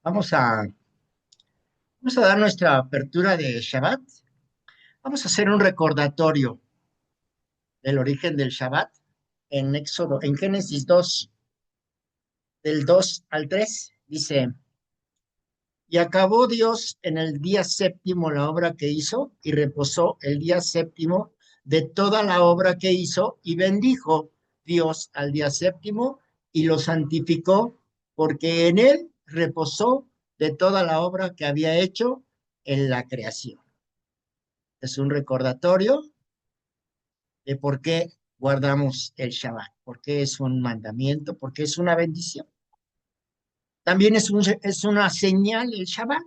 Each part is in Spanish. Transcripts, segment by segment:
Vamos a, vamos a dar nuestra apertura de Shabbat. Vamos a hacer un recordatorio del origen del Shabbat en Génesis 2, del 2 al 3. Dice, y acabó Dios en el día séptimo la obra que hizo, y reposó el día séptimo de toda la obra que hizo, y bendijo Dios al día séptimo y lo santificó, porque en él reposó de toda la obra que había hecho en la creación. Es un recordatorio de por qué guardamos el Shabbat, por qué es un mandamiento, por qué es una bendición. También es una señal el Shabbat.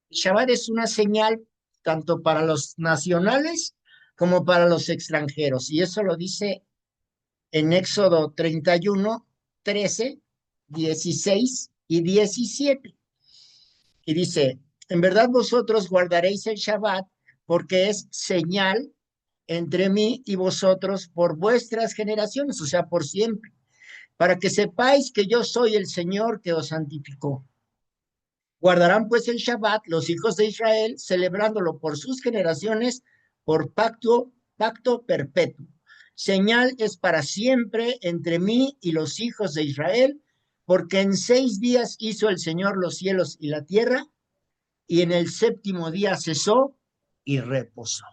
El Shabbat es una señal tanto para los nacionales como para los extranjeros. Y eso lo dice en Éxodo 31, 13, 16 y 17. Y dice, en verdad vosotros guardaréis el Shabbat porque es señal entre mí y vosotros por vuestras generaciones, o sea, por siempre, para que sepáis que yo soy el Señor que os santificó. Guardarán pues el Shabbat los hijos de Israel, celebrándolo por sus generaciones, por pacto perpetuo. Señal es para siempre entre mí y los hijos de Israel, porque en 6 días hizo el Señor los cielos y la tierra, y en el séptimo día cesó y reposó.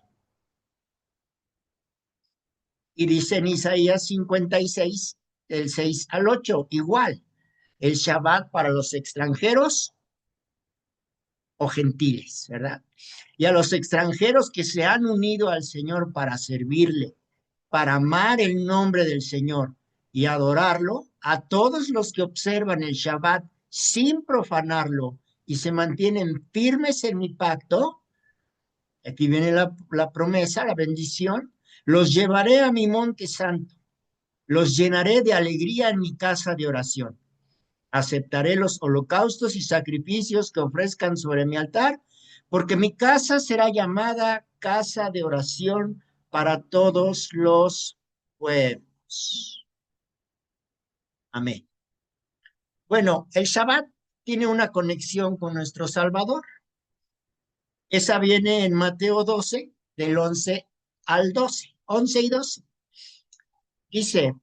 Y dice en Isaías 56, del 6 al 8, igual, el Shabbat para los extranjeros o gentiles, ¿verdad? Y a los extranjeros que se han unido al Señor para servirle, para amar el nombre del Señor y adorarlo, a todos los que observan el Shabbat sin profanarlo y se mantienen firmes en mi pacto, aquí viene la promesa, la bendición, los llevaré a mi monte santo, los llenaré de alegría en mi casa de oración. Aceptaré los holocaustos y sacrificios que ofrezcan sobre mi altar, porque mi casa será llamada casa de oración para todos los pueblos. Amén. Bueno, el Shabbat tiene una conexión con nuestro Salvador. Esa viene en Mateo 12, del 11 al 12, 11 y 12. Dice,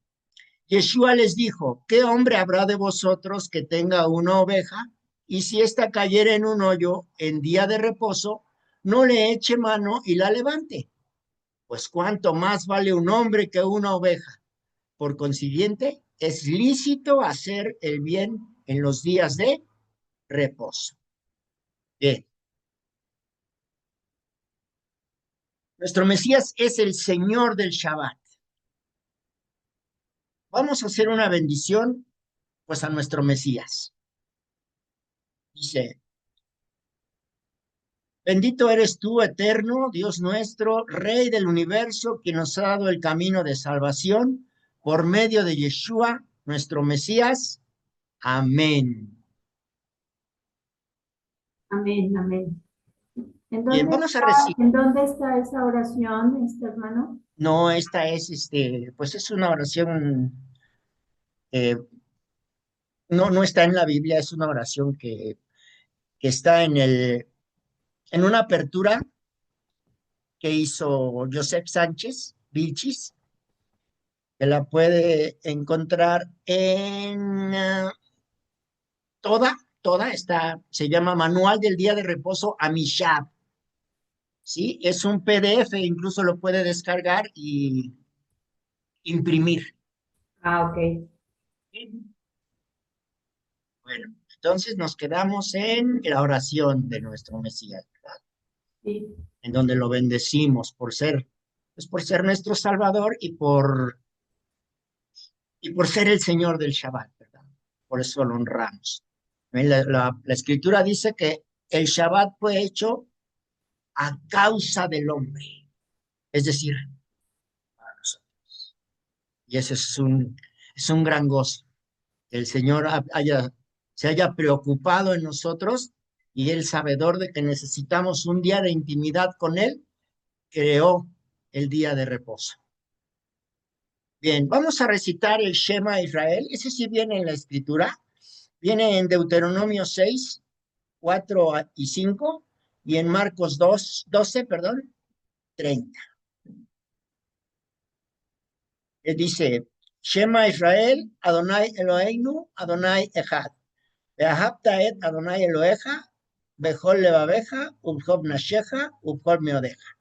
Yeshua les dijo, ¿qué hombre habrá de vosotros que tenga una oveja y si ésta cayere en un hoyo en día de reposo, no le eche mano y la levante? Pues cuánto más vale un hombre que una oveja. Por consiguiente, es lícito hacer el bien en los días de reposo. Bien, nuestro Mesías es el Señor del Shabbat. Vamos a hacer una bendición, pues, a nuestro Mesías. Dice, bendito eres tú, eterno, Dios nuestro, Rey del universo, que nos ha dado el camino de salvación por medio de Yeshua, nuestro Mesías. Amén. Amén, amén. Bien, vamos a recibir. ¿En dónde está esa oración, hermano? No, esta es, pues es una oración, eh, no está en la Biblia, es una oración que está en una apertura que hizo Joseph Sánchez Vilchis, que la puede encontrar en toda está, se llama Manual del Día de Reposo Amishab, ¿sí? Es un PDF, incluso lo puede descargar y imprimir. Ah, ok. Bueno, entonces nos quedamos en la oración de nuestro Mesías, ¿verdad? Sí. En donde lo bendecimos pues por ser nuestro Salvador y por ser el Señor del Shabbat, ¿verdad? Por eso lo honramos. La Escritura dice que el Shabbat fue hecho a causa del hombre, es decir, para nosotros. Y ese es un gran gozo, que el Señor se haya preocupado en nosotros y el sabedor de que necesitamos un día de intimidad con Él, creó el día de reposo. Bien, vamos a recitar el Shema Israel. Ese sí viene en la Escritura. Viene en Deuteronomio 6, 4 y 5, y en Marcos 2, 12, perdón, 30. Dice, Shema Israel, Adonai Eloheinu, Adonai Echad. Ve'ahavta et Adonai Eloheja, bechol levaveja, ubchol nasheja, ubchol meodeja.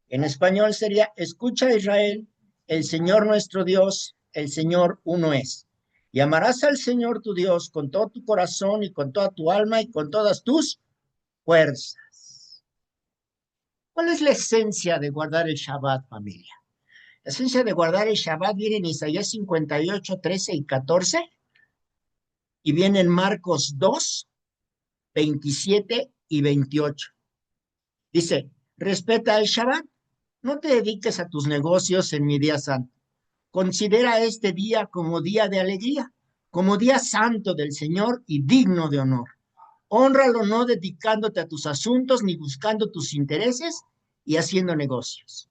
En español sería, escucha Israel, el Señor nuestro Dios, el Señor uno es. Y amarás al Señor tu Dios con todo tu corazón y con toda tu alma y con todas tus fuerzas. ¿Cuál es la esencia de guardar el Shabbat, familia? La esencia de guardar el Shabbat viene en Isaías 58, 13 y 14, y viene en Marcos 2, 27 y 28. Dice, respeta el Shabbat, no te dediques a tus negocios en mi día santo. Considera este día como día de alegría, como día santo del Señor y digno de honor. Hónralo no dedicándote a tus asuntos ni buscando tus intereses y haciendo negocios.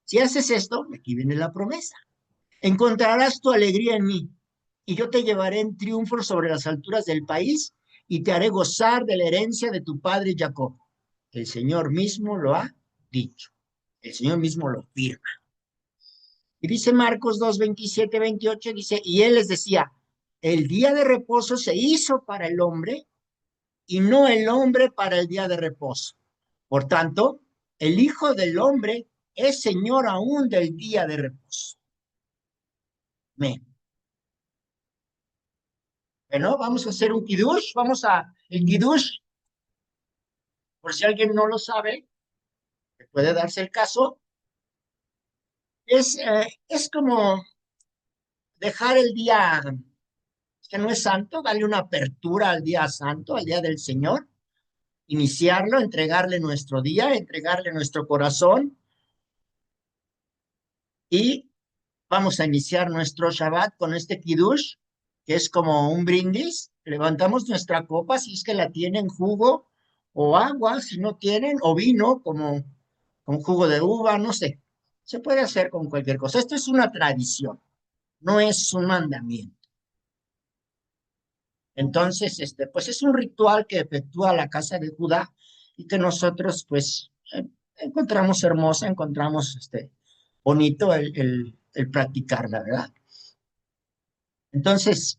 Si haces esto, aquí viene la promesa. Encontrarás tu alegría en mí, y yo te llevaré en triunfo sobre las alturas del país, y te haré gozar de la herencia de tu padre Jacob. El Señor mismo lo ha dicho. El Señor mismo lo firma. Y dice Marcos 2, 27, 28, dice, y él les decía, el día de reposo se hizo para el hombre, y no el hombre para el día de reposo. Por tanto, el Hijo del Hombre es Señor aún del día de reposo. Amén. Bueno, vamos a hacer un kiddush. El kiddush, por si alguien no lo sabe, que puede darse el caso, es como dejar el día que no es santo, darle una apertura al día santo, al día del Señor, iniciarlo, entregarle nuestro día, entregarle nuestro corazón, y vamos a iniciar nuestro Shabbat con este kiddush, que es como un brindis. Levantamos nuestra copa, si es que la tienen, jugo o agua, si no tienen, o vino, como con jugo de uva, no sé. Se puede hacer con cualquier cosa. Esto es una tradición, no es un mandamiento. Entonces, pues es un ritual que efectúa la casa de Judá y que nosotros, pues, encontramos hermosa, encontramos bonito el practicarla, ¿verdad? Entonces,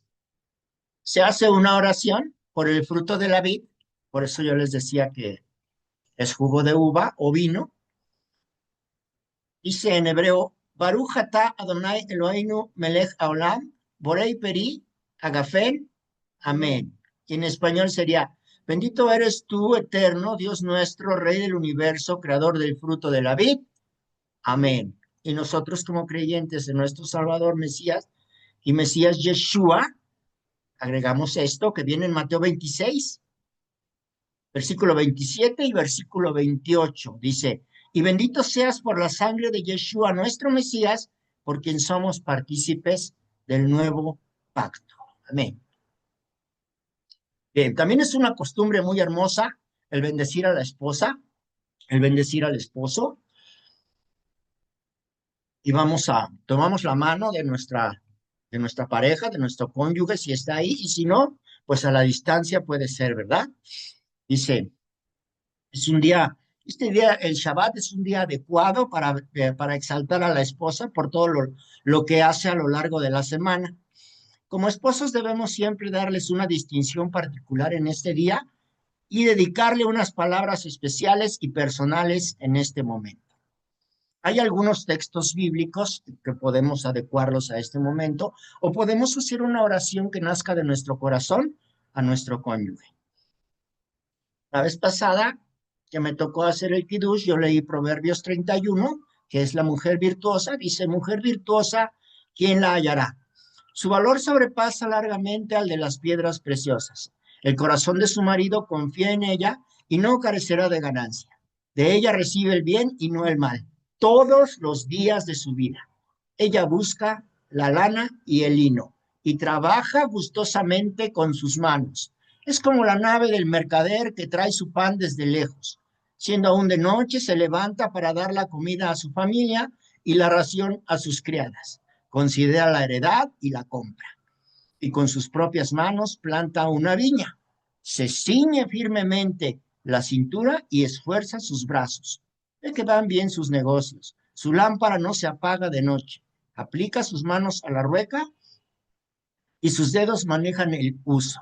se hace una oración por el fruto de la vid, por eso yo les decía que es jugo de uva o vino. Dice en hebreo, Baruch atah Adonai Eloheinu melech haolam, borei peri, agafen, amén. Y en español sería, bendito eres tú, eterno, Dios nuestro, Rey del universo, creador del fruto de la vid, amén. Y nosotros como creyentes de nuestro Salvador Mesías y Mesías Yeshua, agregamos esto que viene en Mateo 26, versículo 27 y versículo 28. Dice, y bendito seas por la sangre de Yeshua, nuestro Mesías, por quien somos partícipes del nuevo pacto. Amén. Bien, también es una costumbre muy hermosa el bendecir a la esposa, el bendecir al esposo, y tomamos la mano de nuestra pareja, de nuestro cónyuge, si está ahí, y si no, pues a la distancia puede ser, ¿verdad? Dice, es un día, este día, el Shabbat es un día adecuado para exaltar a la esposa por todo lo que hace a lo largo de la semana. Como esposos debemos siempre darles una distinción particular en este día y dedicarle unas palabras especiales y personales en este momento. Hay algunos textos bíblicos que podemos adecuarlos a este momento o podemos hacer una oración que nazca de nuestro corazón a nuestro cónyuge. La vez pasada que me tocó hacer el kiddush, yo leí Proverbios 31, que es la mujer virtuosa. Dice, mujer virtuosa, ¿quién la hallará? Su valor sobrepasa largamente al de las piedras preciosas. El corazón de su marido confía en ella y no carecerá de ganancia. De ella recibe el bien y no el mal, todos los días de su vida. Ella busca la lana y el lino y trabaja gustosamente con sus manos. Es como la nave del mercader que trae su pan desde lejos. Siendo aún de noche, se levanta para dar la comida a su familia y la ración a sus criadas. Considera la heredad y la compra. y con sus propias manos planta una viña. Se ciñe firmemente la cintura y esfuerza sus brazos. Ve que van bien sus negocios. Su lámpara no se apaga de noche. Aplica sus manos a la rueca y sus dedos manejan el uso.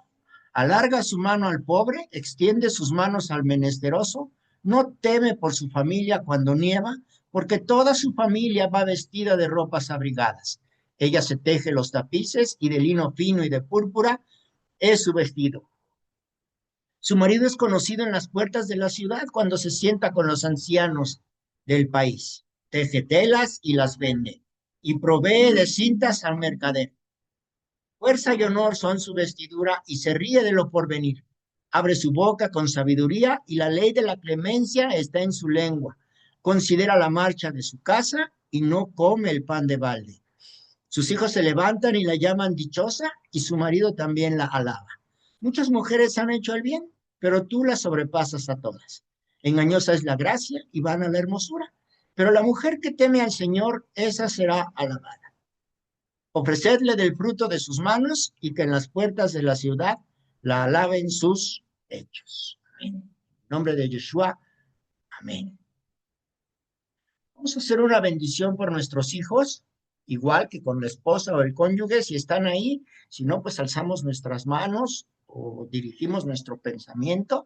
Alarga su mano al pobre, extiende sus manos al menesteroso, no teme por su familia cuando nieva, porque toda su familia va vestida de ropas abrigadas. Ella se teje los tapices y de lino fino y de púrpura es su vestido. Su marido es conocido en las puertas de la ciudad cuando se sienta con los ancianos del país. Teje telas y las vende y provee de cintas al mercader. Fuerza y honor son su vestidura y se ríe de lo porvenir. Abre su boca con sabiduría y la ley de la clemencia está en su lengua. Considera la marcha de su casa y no come el pan de balde. Sus hijos se levantan y la llaman dichosa y su marido también la alaba. Muchas mujeres han hecho el bien, pero tú la sobrepasas a todas. Engañosa es la gracia y vana la hermosura, pero la mujer que teme al Señor, esa será alabada. Ofrecedle del fruto de sus manos y que en las puertas de la ciudad la alaben sus hechos. Amén. En nombre de Yeshua, amén. Vamos a hacer una bendición por nuestros hijos, igual que con la esposa o el cónyuge, si están ahí. Si no, pues alzamos nuestras manos o dirigimos nuestro pensamiento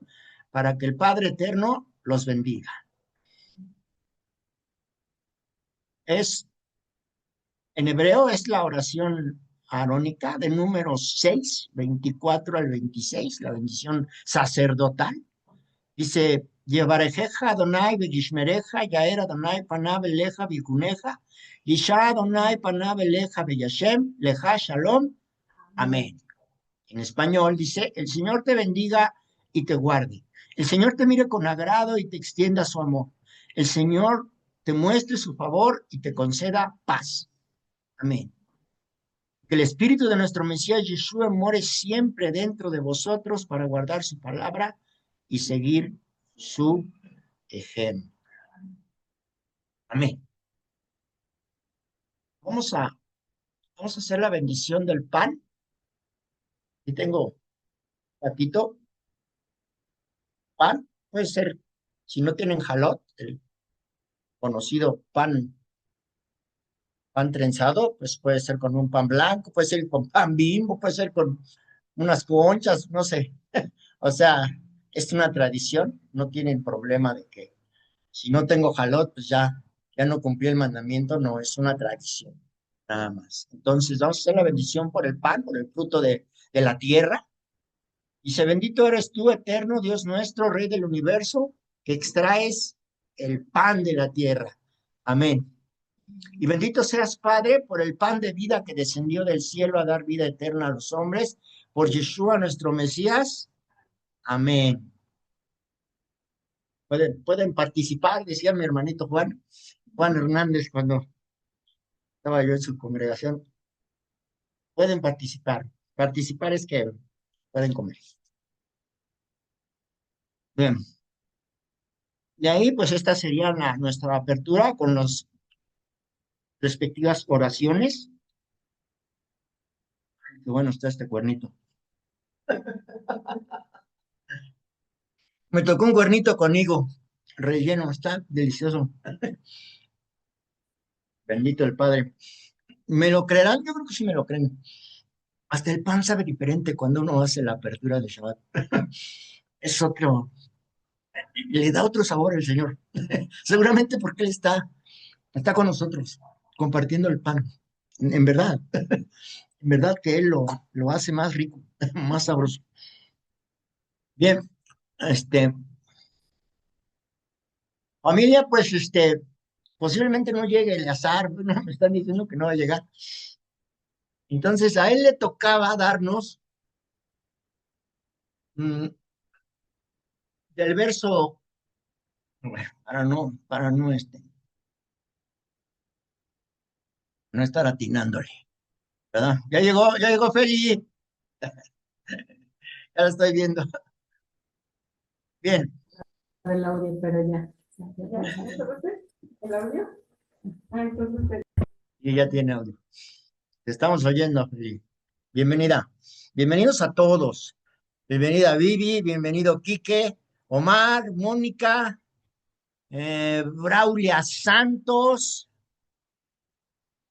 para que el Padre Eterno los bendiga. En hebreo es la oración arónica de números 6, 24 al 26, la bendición sacerdotal. Dice, Yevarejeja Adonai vegishmereja, Yaer Adonai panav eleja vikuneja, Yisha Adonai panav eleja veyashem, leja shalom, amén. En español dice, el Señor te bendiga y te guarde. El Señor te mire con agrado y te extienda su amor. El Señor te muestre su favor y te conceda paz. Amén. Que el Espíritu de nuestro Mesías Yeshua more siempre dentro de vosotros para guardar su palabra y seguir su ejemplo. Amén. Vamos a, vamos a hacer la bendición del pan. Aquí tengo platito, pan. Puede ser, si no tienen jalot, el conocido pan trenzado, pues puede ser con un pan blanco, puede ser con pan Bimbo, puede ser con unas conchas, no sé. O sea, es una tradición, no tienen problema de que si no tengo jalot, pues ya no cumplí el mandamiento, no, es una tradición, nada más. Entonces, vamos a hacer la bendición por el pan, por el fruto de la tierra. Dice, bendito eres tú, eterno Dios nuestro, Rey del universo, que extraes el pan de la tierra. Amén. Y bendito seas, Padre, por el pan de vida que descendió del cielo a dar vida eterna a los hombres, por Yeshua nuestro Mesías. Amén. Pueden participar, decía mi hermanito Juan Hernández, cuando estaba yo en su congregación. Pueden participar. Participar es que pueden comer. Bien. De ahí, pues esta sería nuestra apertura con las respectivas oraciones. Qué bueno está este cuernito. Me tocó un cuernito con higo relleno, está delicioso. Bendito el Padre. ¿Me lo creerán? Yo creo que sí me lo creen. Hasta el pan sabe diferente cuando uno hace la apertura de Shabbat. Es otro, le da otro sabor el Señor. Seguramente porque Él está con nosotros, compartiendo el pan. En verdad, en verdad que Él lo hace más rico, más sabroso. Bien, este, familia, pues, posiblemente no llegue el azar, bueno, me están diciendo que no va a llegar. Entonces, a él le tocaba darnos mm, del verso, bueno, para no estar atinándole, ¿verdad? Ya llegó Feli, ya lo estoy viendo. Bien, El audio, pero ya. ¿El audio? Ah, entonces, y ya tiene audio. Te estamos oyendo, Feli. Bienvenida. Bienvenidos a todos. Bienvenida Vivi, bienvenido Quique, Omar, Mónica, Braulia Santos.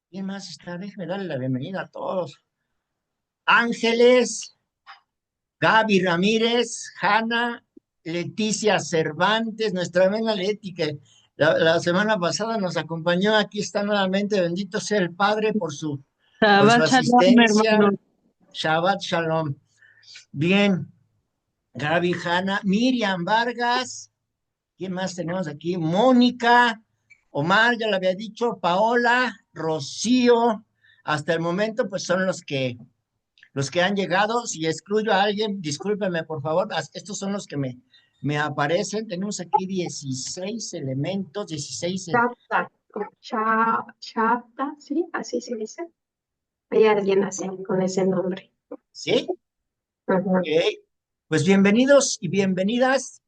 ¿Quién más está? Déjeme darle la bienvenida a todos. Ángeles, Gaby Ramírez, Hanna, Leticia Cervantes, nuestra amiga Leti, que la semana pasada nos acompañó. Aquí está nuevamente. Bendito sea el Padre por su Shabbat shalom, asistencia. hermano. Shabbat Shalom. Bien, Gaby, Hanna, Miriam Vargas. ¿Quién más tenemos aquí? Mónica, Omar, ya lo había dicho, Paola, Rocío. Hasta el momento, pues son los que han llegado. Si excluyo a alguien, discúlpeme, por favor. Estos son los que me aparecen. Tenemos aquí 16 elementos, 16. Chapta, Chapta, sí, así se dice. Hay alguien así, con ese nombre. ¿Sí? Ujú. Ok. Pues bienvenidos y bienvenidas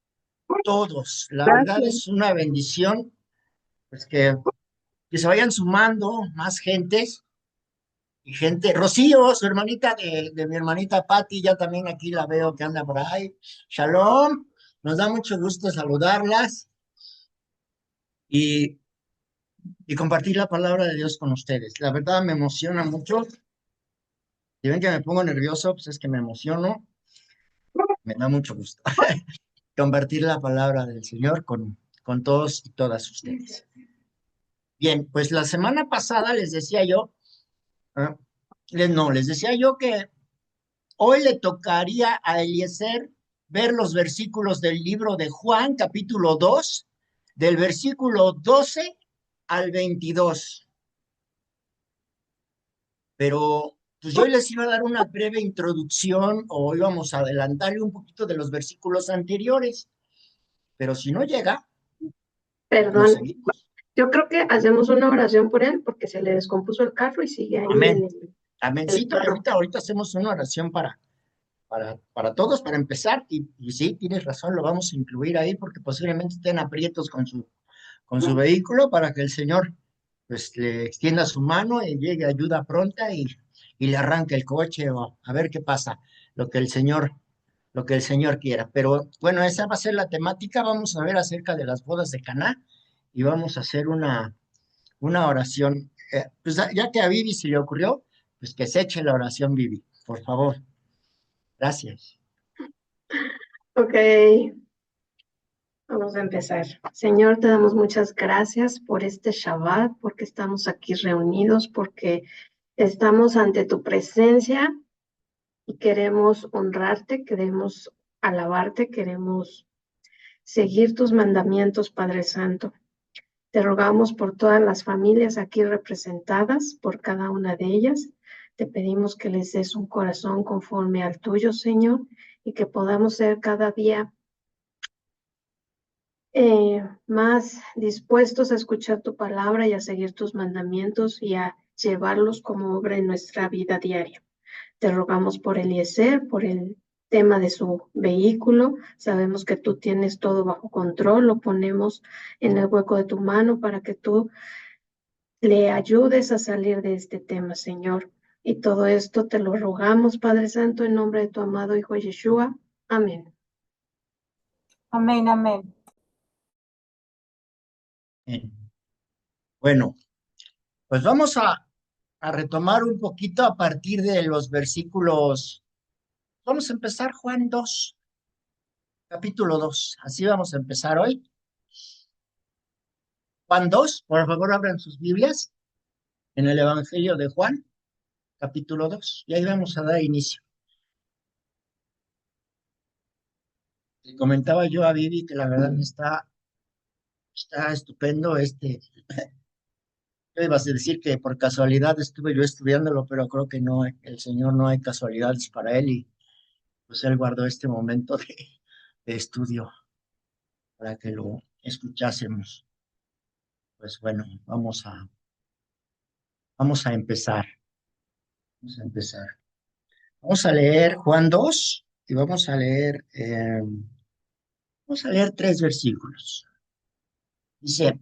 todos. La verdad Gracias. es una bendición, pues que se vayan sumando más gentes y gente. Rocío, su hermanita de mi hermanita Patti, ya también aquí la veo que anda por ahí. Shalom, nos da mucho gusto saludarlas y, y compartir la palabra de Dios con ustedes. La verdad me emociona mucho. Si ven que me pongo nervioso, pues es que me emociono. Me da mucho gusto compartir la palabra del Señor con todos y todas ustedes. Bien, pues la semana pasada les decía yo, ah, no, les decía yo que hoy le tocaría a Eliezer ver los versículos del libro de Juan, capítulo 2, del versículo 12 al 22. Pero pues yo hoy les iba a dar una breve introducción o íbamos a adelantarle un poquito de los versículos anteriores, pero si no llega, pues no Perdón, seguimos. yo creo que hacemos una oración por él porque se le descompuso el carro y sigue ahí Amén. en el Amencito, y carro. ahorita hacemos una oración para todos, para empezar, y sí, tienes razón, lo vamos a incluir ahí porque posiblemente estén aprietos con su vehículo para que el Señor pues le extienda su mano y llegue ayuda pronta y le arranque el coche o a ver qué pasa, lo que el Señor, lo que el Señor quiera. Pero bueno, esa va a ser la temática. Vamos a ver acerca de las bodas de Caná y vamos a hacer una oración. Pues ya que a Vivi se le ocurrió, pues que se eche la oración, Vivi, por favor. Gracias. Ok, vamos a empezar. Señor, te damos muchas gracias por este Shabbat, porque estamos aquí reunidos, porque estamos ante tu presencia y queremos honrarte, queremos alabarte, queremos seguir tus mandamientos, Padre Santo. Te rogamos por todas las familias aquí representadas, por cada una de ellas. Te pedimos que les des un corazón conforme al tuyo, Señor, y que podamos ser cada día más dispuestos a escuchar tu palabra y a seguir tus mandamientos y a llevarlos como obra en nuestra vida diaria. Te rogamos por Eliezer, por el tema de su vehículo. Sabemos que tú tienes todo bajo control. Lo ponemos en el hueco de tu mano para que tú le ayudes a salir de este tema, Señor. Y todo esto te lo rogamos, Padre Santo, en nombre de tu amado Hijo Yeshua. Amén. Amén, amén. Bien. Bueno, pues vamos a retomar un poquito a partir de los versículos. Vamos a empezar Juan 2, capítulo 2. Así vamos a empezar hoy. Juan 2, por favor, abran sus Biblias en el Evangelio de Juan, capítulo 2. Y ahí vamos a dar inicio. Le comentaba yo a Vivi que la verdad está estupendo Yo iba a decir que por casualidad estuve yo estudiándolo, pero creo que no, el Señor no hay casualidades para él y pues él guardó este momento de estudio para que lo escuchásemos. Pues bueno, vamos a empezar. Vamos a empezar. Vamos a leer Juan 2 y vamos a leer 3 versículos. Dice,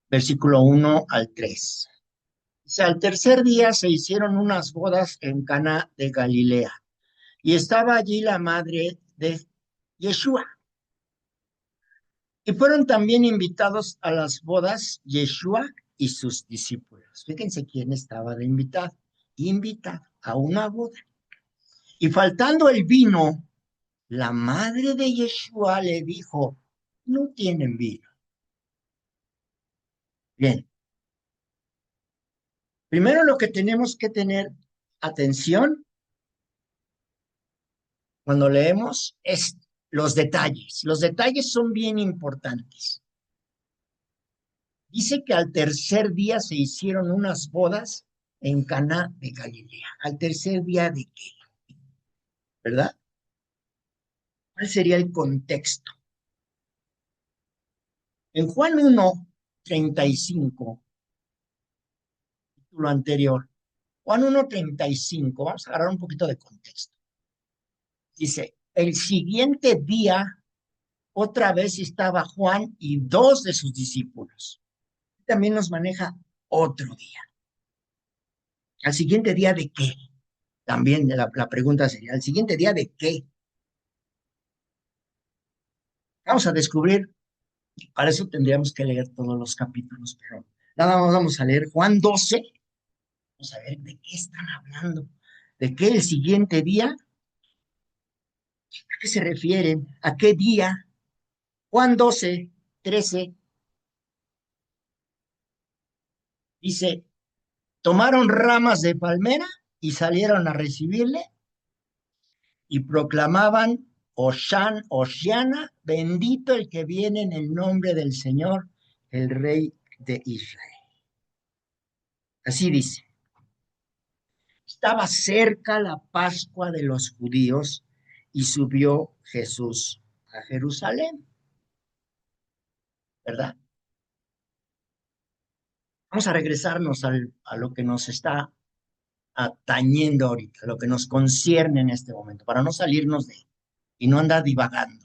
versículo 1 al 3. sea, al tercer día se hicieron unas bodas en Caná de Galilea y estaba allí la madre de Yeshua. Y fueron también invitados a las bodas Yeshua y sus discípulos. Fíjense quién estaba de invitado. Invitado a una boda. Y faltando el vino, la madre de Yeshua le dijo, no tienen vino. Bien, primero lo que tenemos que tener atención cuando leemos es los detalles. Los detalles son bien importantes. Dice que al tercer día se hicieron unas bodas en Caná de Galilea. ¿Al tercer día de qué? ¿Verdad? ¿Cuál sería el contexto? En Juan 1:35, lo anterior, Juan 1:35, vamos a agarrar un poquito de contexto. Dice, el siguiente día, otra vez estaba Juan y dos de sus discípulos. También nos maneja otro día. ¿Al siguiente día de qué? También la pregunta sería, ¿al siguiente día de qué? Vamos a descubrir, para eso tendríamos que leer todos los capítulos, pero nada más vamos a leer Juan 12, vamos a ver de qué están hablando, de qué el siguiente día, a qué se refieren, a qué día. Juan 12:13 dice, tomaron ramas de palmera y salieron a recibirle y proclamaban, Hosana, bendito el que viene en el nombre del Señor, el Rey de Israel. Así dice. Estaba cerca la Pascua de los judíos y subió Jesús a Jerusalén, ¿verdad? Vamos a regresarnos a lo que nos está atañendo ahorita, lo que nos concierne en este momento, para no salirnos de y no andar divagando.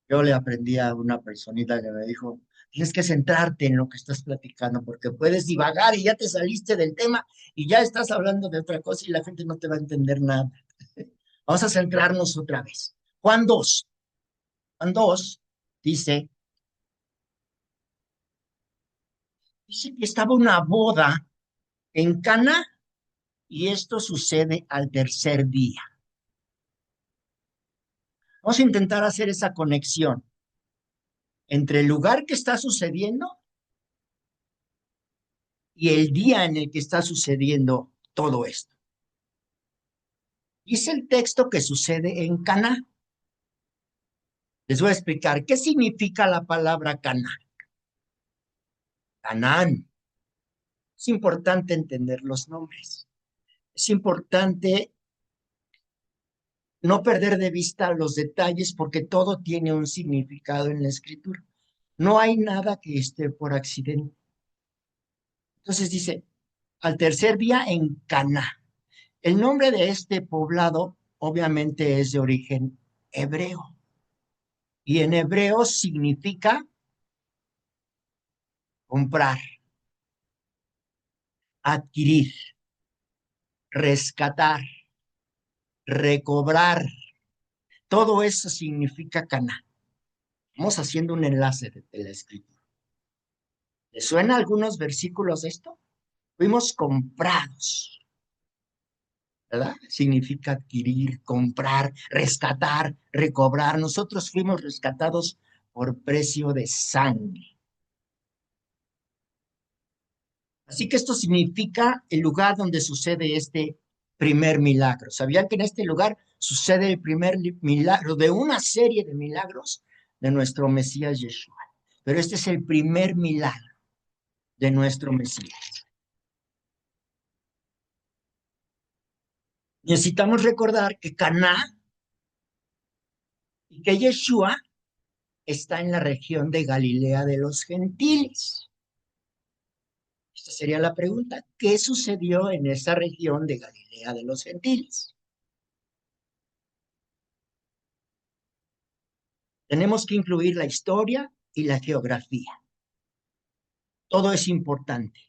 Yo le aprendí a una personita que me dijo, tienes que centrarte en lo que estás platicando, porque puedes divagar y ya te saliste del tema y ya estás hablando de otra cosa y la gente no te va a entender nada. Vamos a centrarnos otra vez. Juan 2. Juan 2 dice, dice que estaba una boda en Cana y esto sucede al tercer día. Vamos a intentar hacer esa conexión entre el lugar que está sucediendo y el día en el que está sucediendo todo esto. Dice el texto que sucede en Caná. Les voy a explicar qué significa la palabra Caná. Canaán. Es importante entender los nombres. Es importante no perder de vista los detalles porque todo tiene un significado en la escritura. No hay nada que esté por accidente. Entonces dice, al tercer día en Caná. El nombre de este poblado obviamente es de origen hebreo y en hebreo significa comprar, adquirir, rescatar, recobrar. Todo eso significa Caná. Vamos haciendo un enlace de la escritura. ¿Le suena algunos versículos de esto? Fuimos comprados, ¿verdad? Significa adquirir, comprar, rescatar, recobrar. Nosotros fuimos rescatados por precio de sangre. Así que esto significa el lugar donde sucede este primer milagro. ¿Sabían que en este lugar sucede el primer milagro de una serie de milagros de nuestro Mesías Yeshua? Pero este es el primer milagro de nuestro Mesías. Necesitamos recordar que Caná y que Yeshua está en la región de Galilea de los gentiles. Esta sería la pregunta, ¿qué sucedió en esa región de Galilea de los gentiles? Tenemos que incluir la historia y la geografía. Todo es importante.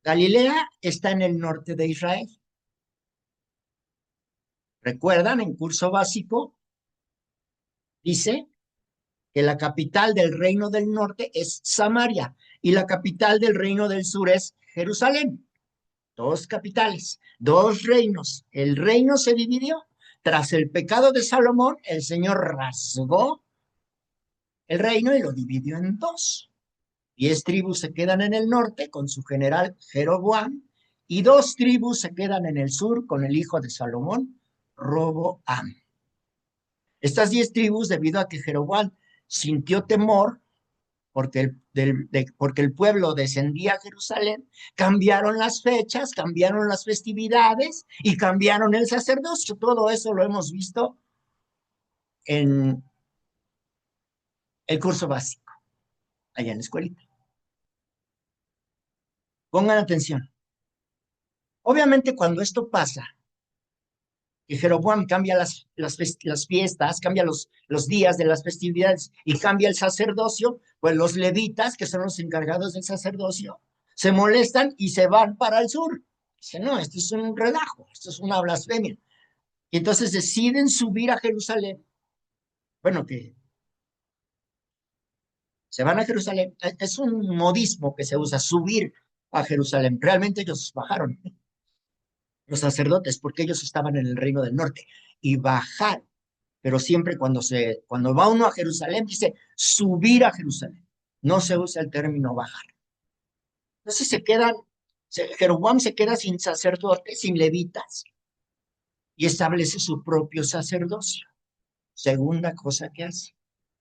Galilea está en el norte de Israel. ¿Recuerdan? En curso básico dice que la capital del reino del norte es Samaria y la capital del reino del sur es Jerusalén. Dos capitales, dos reinos. El reino se dividió. Tras el pecado de Salomón, el Señor rasgó el reino y lo dividió en dos. 10 tribus se quedan en el norte con su general Jeroboam y 2 tribus se quedan en el sur con el hijo de Salomón, Roboam. Estas 10 tribus, debido a que Jeroboam sintió temor porque el pueblo descendía a Jerusalén, cambiaron las fechas, cambiaron las festividades y cambiaron el sacerdocio. Todo eso lo hemos visto en el curso básico, allá en la escuelita. Pongan atención. Obviamente cuando esto pasa, que Jeroboam cambia las fiestas, cambia los días de las festividades y cambia el sacerdocio, pues los levitas, que son los encargados del sacerdocio, se molestan y se van para el sur. Dicen, no, esto es un relajo, esto es una blasfemia. Y entonces deciden subir a Jerusalén. Bueno, que se van a Jerusalén. Es un modismo que se usa, subir a Jerusalén. Realmente ellos bajaron, los sacerdotes, porque ellos estaban en el reino del norte y bajaron. Pero siempre cuando va uno a Jerusalén, dice subir a Jerusalén. No se usa el término bajar. Entonces Jeroboam se queda sin sacerdotes, sin levitas, y establece su propio sacerdocio. Segunda cosa que hace.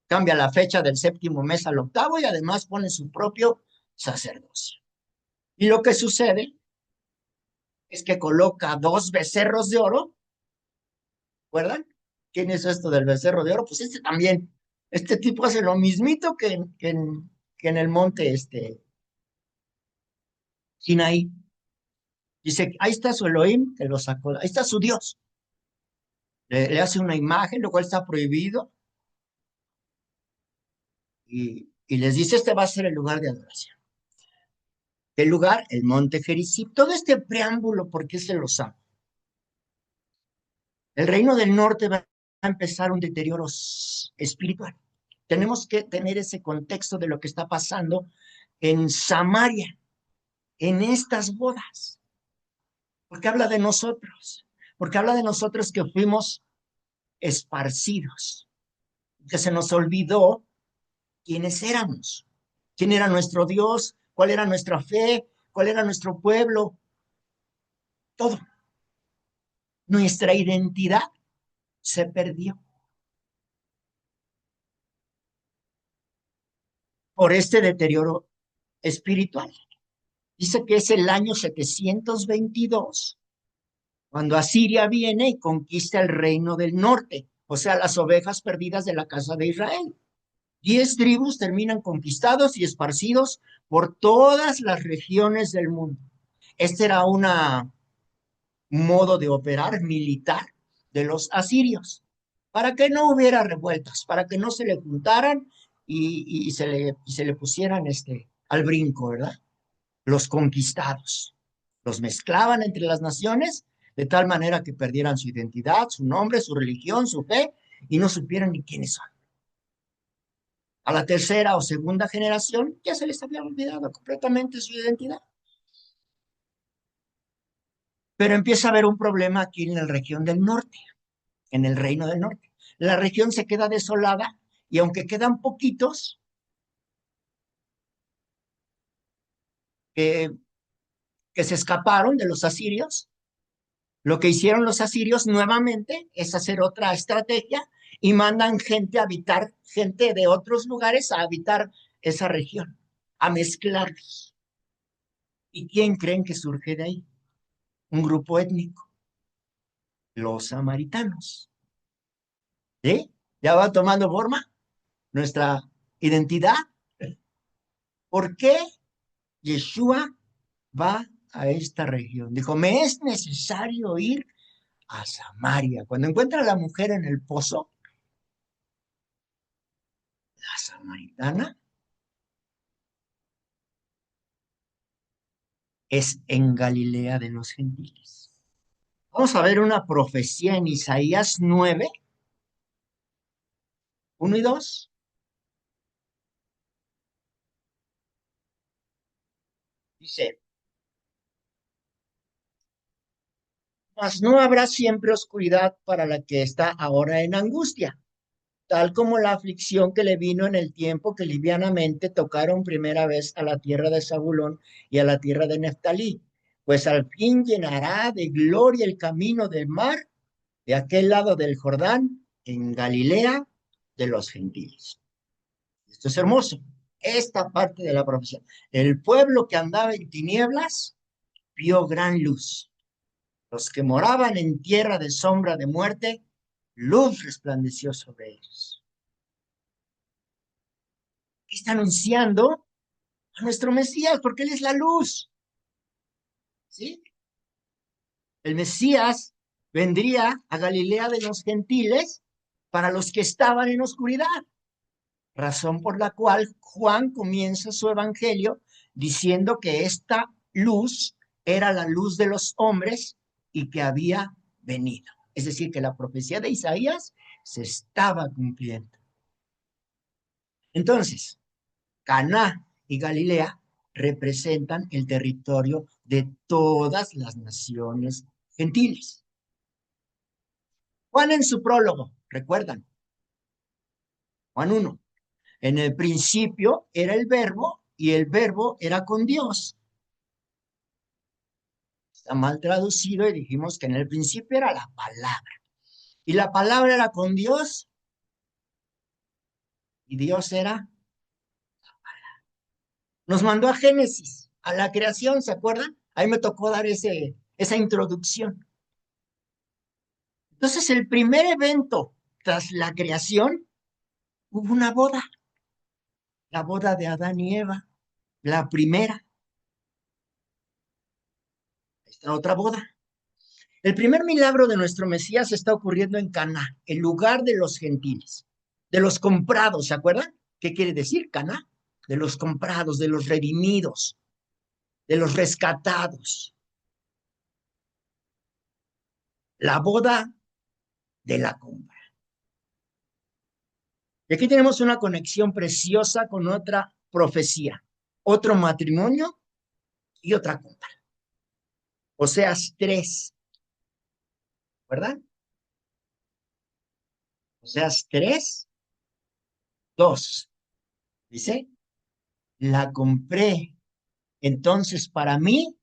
Cambia la fecha del 7º mes al 8º y además pone su propio sacerdocio. Y lo que sucede es que coloca 2 becerros de oro. ¿Recuerdan? ¿Quién hizo esto del becerro de oro? Pues este también. Este tipo hace lo mismito que en el monte Sinaí. Dice, ahí está su Elohim, que lo sacó, ahí está su Dios. Le hace una imagen, lo cual está prohibido, y les dice, este va a ser el lugar de adoración. ¿Qué lugar? El monte Gerizim. Todo este preámbulo, ¿por qué se lo sabe? El reino del norte va a empezar un deterioro espiritual. Tenemos que tener ese contexto de lo que está pasando en Samaria, en estas bodas, porque habla de nosotros, porque habla de nosotros que fuimos esparcidos, que se nos olvidó quiénes éramos, quién era nuestro Dios, cuál era nuestra fe, cuál era nuestro pueblo, todo. Nuestra identidad se perdió por este deterioro espiritual. Dice que es el año 722, cuando Asiria viene y conquista el reino del norte, o sea, las ovejas perdidas de la casa de Israel. 10 tribus terminan conquistados y esparcidos por todas las regiones del mundo. Este era un modo de operar militar de los asirios, para que no hubiera revueltas, para que no se le juntaran y se le pusieran al brinco, ¿verdad? Los conquistados. Los mezclaban entre las naciones de tal manera que perdieran su identidad, su nombre, su religión, su fe, y no supieran ni quiénes son. A la tercera o segunda generación ya se les había olvidado completamente su identidad. Pero empieza a haber un problema aquí en la región del norte, en el reino del norte. La región se queda desolada y aunque quedan poquitos que, que se escaparon de los asirios, lo que hicieron los asirios nuevamente es hacer otra estrategia y mandan gente a habitar, gente de otros lugares a habitar esa región, a mezclarlos. ¿Y quién creen que surge de ahí? Un grupo étnico, los samaritanos. ¿Sí? Ya va tomando forma nuestra identidad. ¿Por qué Yeshua va a esta región? Dijo, me es necesario ir a Samaria. Cuando encuentra a la mujer en el pozo, la samaritana, es en Galilea de los gentiles. Vamos a ver una profecía en Isaías 9, 1 y 2. Dice, mas no habrá siempre oscuridad para la que está ahora en angustia, tal como la aflicción que le vino en el tiempo que livianamente tocaron primera vez a la tierra de Zabulón y a la tierra de Neftalí, pues al fin llenará de gloria el camino del mar de aquel lado del Jordán, en Galilea de los gentiles. Esto es hermoso. Esta parte de la profecía. El pueblo que andaba en tinieblas vio gran luz. Los que moraban en tierra de sombra de muerte, luz resplandeció sobre ellos. Está anunciando a nuestro Mesías, porque Él es la luz. ¿Sí? El Mesías vendría a Galilea de los gentiles para los que estaban en oscuridad. Razón por la cual Juan comienza su evangelio diciendo que esta luz era la luz de los hombres y que había venido. Es decir, que la profecía de Isaías se estaba cumpliendo. Entonces, Caná y Galilea representan el territorio de todas las naciones gentiles. Juan en su prólogo, recuerdan, Juan 1, en el principio era el verbo y el verbo era con Dios. Está mal traducido y dijimos que en el principio era la palabra. Y la palabra era con Dios y Dios era. Nos mandó a Génesis, a la creación, ¿se acuerdan? Ahí me tocó dar esa introducción. Entonces, el primer evento tras la creación, hubo una boda. La boda de Adán y Eva, la primera. Esta otra boda. El primer milagro de nuestro Mesías está ocurriendo en Caná, el lugar de los gentiles, de los comprados, ¿se acuerdan? ¿Qué quiere decir Caná? De los comprados, de los redimidos, de los rescatados. La boda de la compra. Y aquí tenemos una conexión preciosa con otra profecía, otro matrimonio y otra compra. Oseas 3, ¿verdad? Oseas 3, 2. Dice, la compré. Entonces, para mí,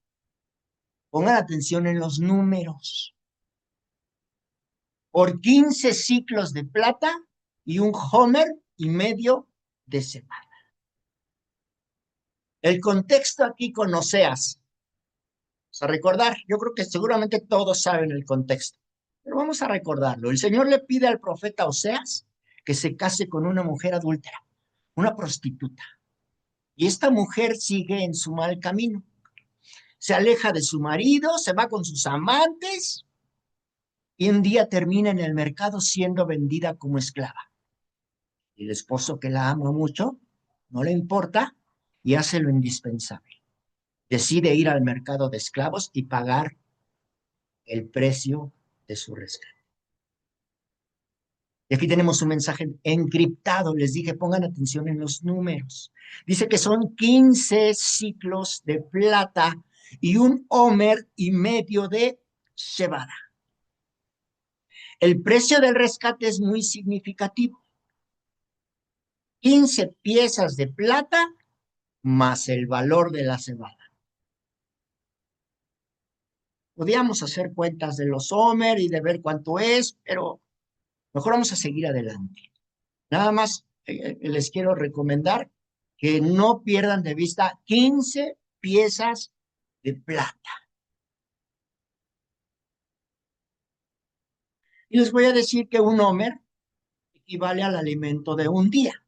pongan atención en los números, por 15 ciclos de plata y un homer y medio de cebada. El contexto aquí con Oseas. Vamos a recordar, yo creo que seguramente todos saben el contexto, pero vamos a recordarlo. El Señor le pide al profeta Oseas que se case con una mujer adúltera, una prostituta. Y esta mujer sigue en su mal camino. Se aleja de su marido, se va con sus amantes y un día termina en el mercado siendo vendida como esclava. Y el esposo, que la ama mucho, no le importa y hace lo indispensable. Decide ir al mercado de esclavos y pagar el precio de su rescate. Y aquí tenemos un mensaje encriptado. Les dije, pongan atención en los números. Dice que son 15 ciclos de plata y un homer y medio de cebada. El precio del rescate es muy significativo. 15 piezas de plata más el valor de la cebada. Podíamos hacer cuentas de los homer y de ver cuánto es, pero mejor vamos a seguir adelante. Nada más les quiero recomendar que no pierdan de vista 15 piezas de plata. Y les voy a decir que un homer equivale al alimento de un día.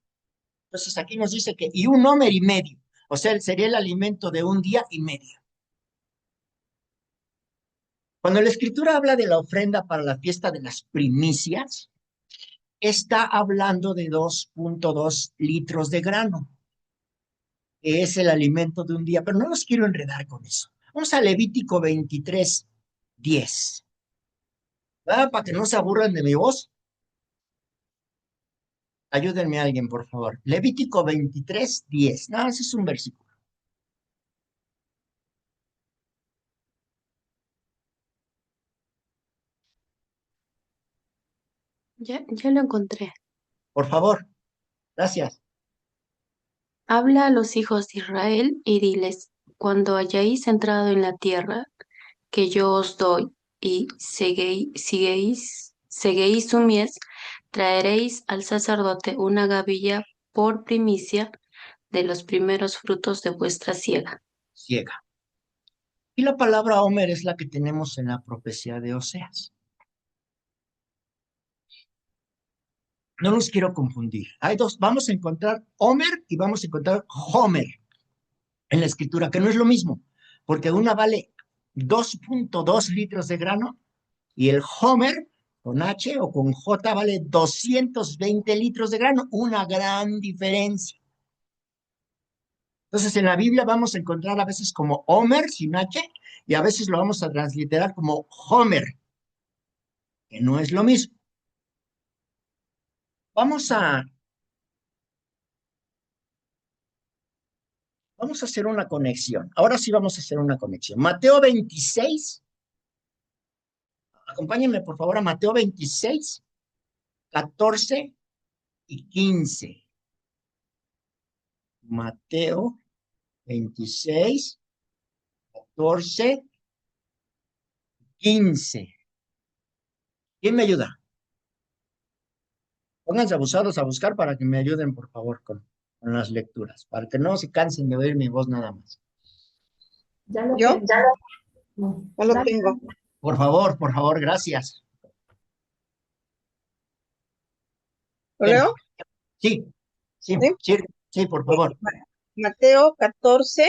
Entonces aquí nos dice que, y un homer y medio, o sea, sería el alimento de un día y medio. Cuando la Escritura habla de la ofrenda para la fiesta de las primicias, está hablando de 2.2 litros de grano, que es el alimento de un día, pero no los quiero enredar con eso. Vamos a Levítico 23:10. ¿Verdad? Para que no se aburran de mi voz. Ayúdenme a alguien, por favor. Levítico 23:10. No, ese es un versículo. Ya lo encontré. Por favor. Gracias. Habla a los hijos de Israel y diles, cuando hayáis entrado en la tierra que yo os doy y seguéis su mies, traeréis al sacerdote una gavilla por primicia de los primeros frutos de vuestra siega. Ciega. Y la palabra Homer es la que tenemos en la profecía de Oseas. No los quiero confundir. Hay dos. Vamos a encontrar Homer y vamos a encontrar Homer en la escritura, que no es lo mismo, porque una vale 2.2 litros de grano y el Homer con H o con J vale 220 litros de grano, una gran diferencia. Entonces en la Biblia vamos a encontrar a veces como Homer sin H y a veces lo vamos a transliterar como Homer, que no es lo mismo. Vamos a, vamos a hacer una conexión. Ahora sí vamos a hacer una conexión. Mateo 26, acompáñenme por favor a Mateo 26, 14 y 15. Mateo 26, 14, 15. ¿Quién me ayuda? Pónganse abusados a buscar para que me ayuden, por favor, con las lecturas, para que no se cansen de oír mi voz nada más. ¿Yo? Ya lo tengo. Por favor, gracias. ¿Lo leo? Sí, sí, ¿Sí? sí, sí, por favor. Mateo 14,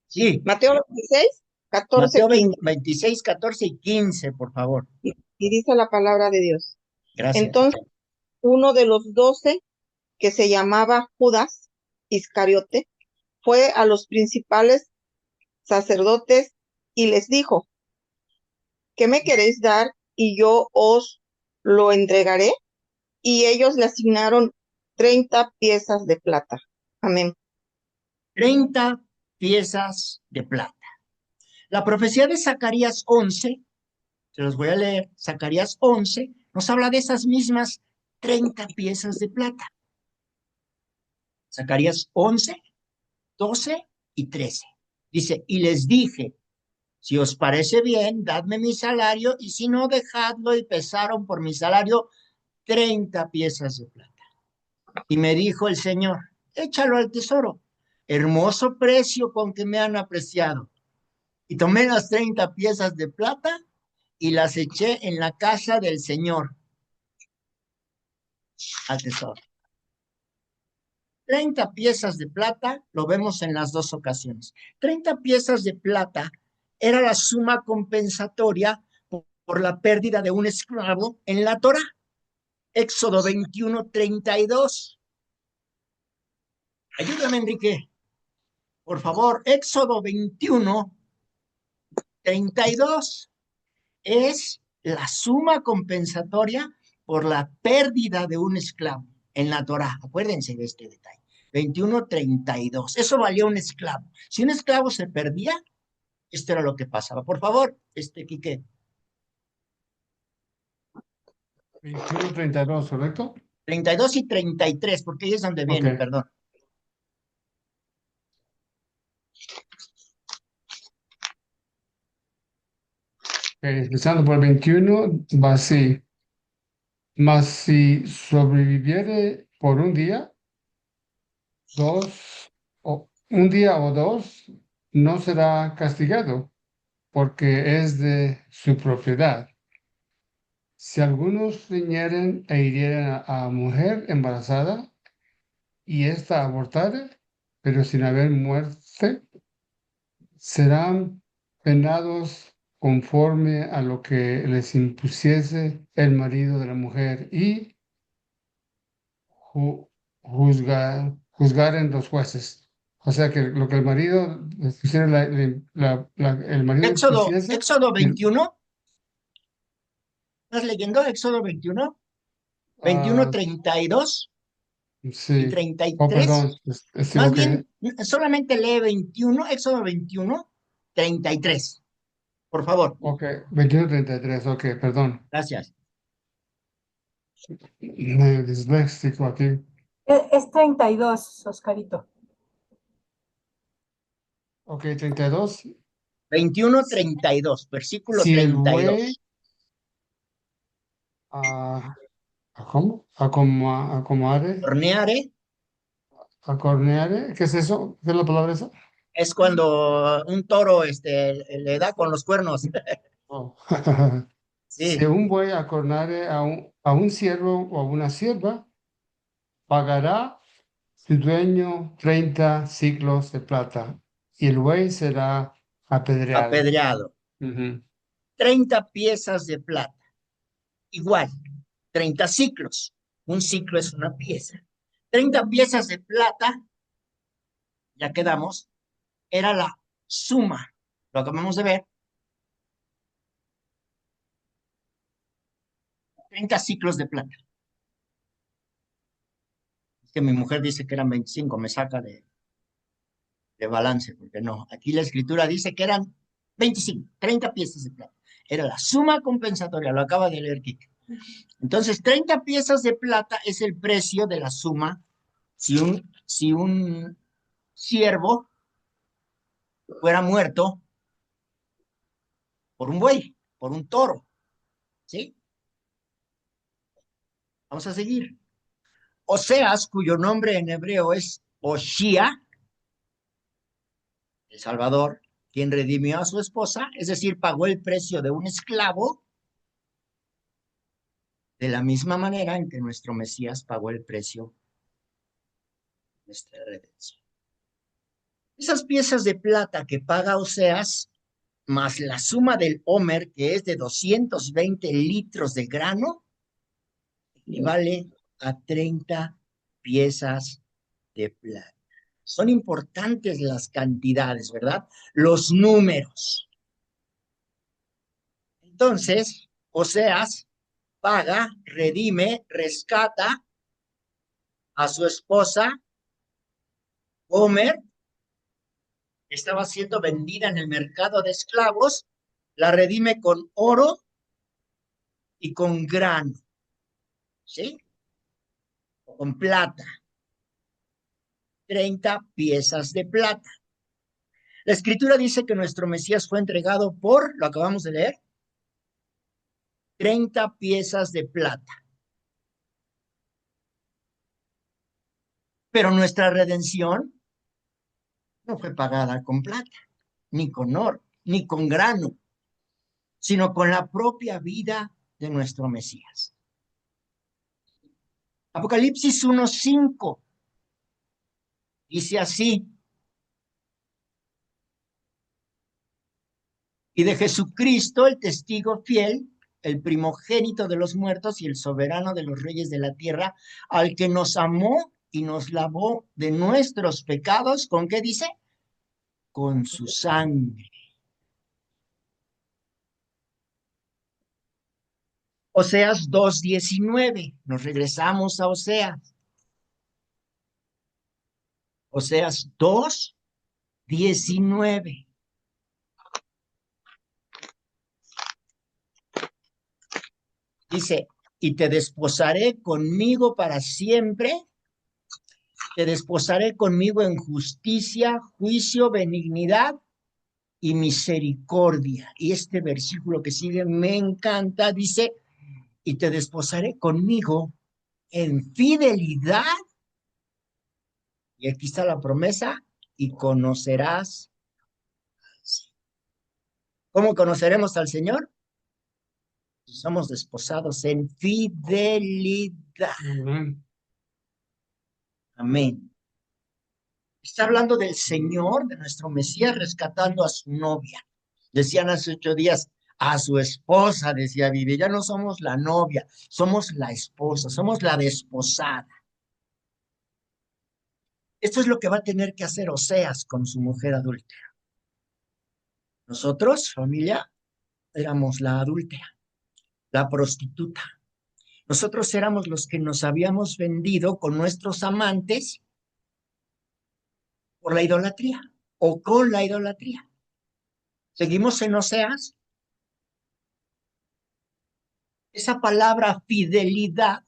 Sí, Mateo 26, 14, Mateo 15. 26, 14 y 15, por favor. Y dice la palabra de Dios. Gracias. Entonces, uno de los 12, que se llamaba Judas Iscariote, fue a los principales sacerdotes y les dijo, ¿qué me queréis dar y yo os lo entregaré? Y ellos le asignaron 30 piezas de plata. Amén. 30 piezas de plata. La profecía de Zacarías 11, se los voy a leer, Zacarías 11, nos habla de esas mismas 30 piezas de plata. Zacarías 11, 12 y 13. Dice, y les dije, si os parece bien, dadme mi salario, y si no, dejadlo, y pesaron por mi salario 30 piezas de plata. Y me dijo el Señor, échalo al tesoro, hermoso precio con que me han apreciado. Y tomé las 30 piezas de plata y las eché en la casa del Señor al tesoro. 30 piezas de plata, lo vemos en las dos ocasiones. 30 piezas de plata era la suma compensatoria por la pérdida de un esclavo en la Torá. Éxodo 21:32. Ayúdame, Enrique. Por favor, Éxodo 21:32 es la suma compensatoria por la pérdida de un esclavo en la Torá. Acuérdense de este detalle. 21:32. Eso valía un esclavo. Si un esclavo se perdía, esto era lo que pasaba. Por favor, Quique. 21:32, ¿correcto? 32 y 33, porque ahí es donde viene, Ok. perdón. Empezando por el 21, va así. Mas si sobreviviere por un día, un día o dos, no será castigado, porque es de su propiedad. Si algunos riñeren e hirieren a mujer embarazada, y ésta abortare, pero sin haber muerte, serán penados conforme a lo que les impusiese el marido de la mujer y juzgaren los jueces. O sea que lo que el marido hiciera el marido hiciese, Éxodo y- 21, ¿estás leyendo Éxodo 21? 21, ah, 32 y sí. Oh, 33. perdón, sí, Más ok, bien, solamente lee 21, Éxodo 21, 33. Por favor. ok, 21:33, ok, perdón. Gracias. Disléxico aquí. Es 32, Oscarito. Ok, 32. 21, 32, versículo Si el buey, 32. ah, ¿cómo? Acomare, Horneare acorneare, ¿qué es eso? ¿Qué es la palabra esa? es cuando un toro le da con los cuernos. Oh. Si Sí, un buey acornare a un siervo o a una sierva, pagará su dueño 30 siclos de plata y el buey será apedreado. apedreado. Ujú. 30 piezas de plata. Igual, 30 ciclos. Un ciclo es una pieza. 30 piezas de plata, ya quedamos, era la suma. Lo acabamos de ver. 30 ciclos de plata. Es que mi mujer dice que eran 25, me saca de balance, porque no. Aquí la escritura dice que eran 25, 30 piezas de plata. Era la suma compensatoria, lo acaba de leer Kike. Entonces, 30 piezas de plata es el precio de la suma si un siervo fuera muerto por un buey, por un toro, ¿sí? Vamos a seguir. Oseas, cuyo nombre en hebreo es Oshia, el Salvador, quien redimió a su esposa, es decir, pagó el precio de un esclavo, de la misma manera en que nuestro Mesías pagó el precio de nuestra redención. Esas piezas de plata que paga Oseas, más la suma del Homer, que es de 220 litros de grano, equivale a 30 piezas de plata. Son importantes las cantidades, ¿verdad? Los números. Entonces, Oseas paga, redime, rescata a su esposa, Homer, que estaba siendo vendida en el mercado de esclavos, la redime con oro y con grano, ¿sí? O con plata. 30 piezas de plata. La escritura dice que nuestro Mesías fue entregado por, lo acabamos de leer, 30 piezas de plata. Pero nuestra redención no fue pagada con plata, ni con oro, ni con grano, sino con la propia vida de nuestro Mesías. Apocalipsis 1:5 dice así: y de Jesucristo, el testigo fiel, el primogénito de los muertos y el soberano de los reyes de la tierra, al que nos amó y nos lavó de nuestros pecados, ¿con qué dice? Con su sangre. Oseas 2:19, nos regresamos a Oseas. Oseas 2:19. Dice, y te desposaré conmigo para siempre, te desposaré conmigo en justicia, juicio, benignidad y misericordia. Y este versículo que sigue me encanta, dice, y te desposaré conmigo en fidelidad. Y aquí está la promesa, y conocerás. ¿Cómo conoceremos al Señor? Si somos desposados en fidelidad. Amén. Amén. Está hablando del Señor, de nuestro Mesías, rescatando a su novia. Decían hace 8 días, a su esposa, decía Vivi, ya no somos la novia, somos la esposa, somos la desposada. Esto es lo que va a tener que hacer Oseas con su mujer adúltera. Nosotros, familia, éramos la adúltera, la prostituta. Nosotros éramos los que nos habíamos vendido con nuestros amantes por la idolatría o con la idolatría. Seguimos en Oseas. Esa palabra fidelidad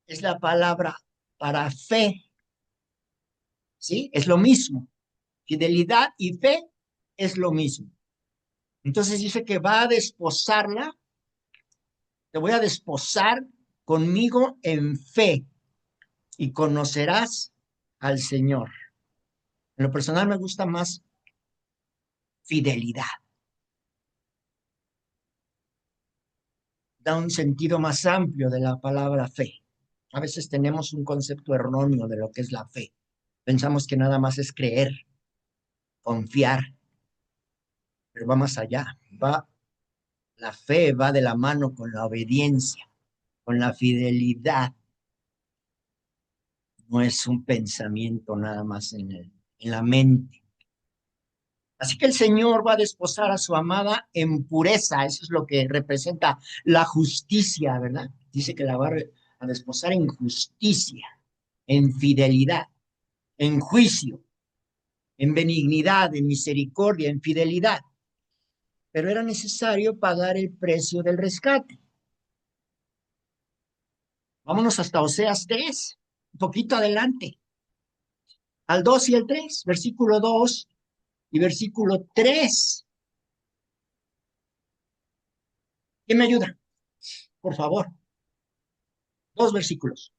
es la palabra para fe, ¿sí? Es lo mismo. Fidelidad y fe es lo mismo. Entonces dice que va a desposarla, te voy a desposar conmigo en fe y conocerás al Señor. En lo personal me gusta más fidelidad. Da un sentido más amplio de la palabra fe. A veces tenemos un concepto erróneo de lo que es la fe. Pensamos que nada más es creer, confiar, pero va más allá. La fe va de la mano con la obediencia, con la fidelidad. No es un pensamiento nada más en la mente. Así que el Señor va a desposar a su amada en pureza. Eso es lo que representa la justicia, ¿verdad? Dice que la va a desposar en justicia, en fidelidad, en juicio, en benignidad, en misericordia, en fidelidad. Pero era necesario pagar el precio del rescate. Vámonos hasta Oseas 3, un poquito adelante, al 2 y el 3, versículo 2 y versículo 3. ¿Quién me ayuda? Por favor. 2 versículos.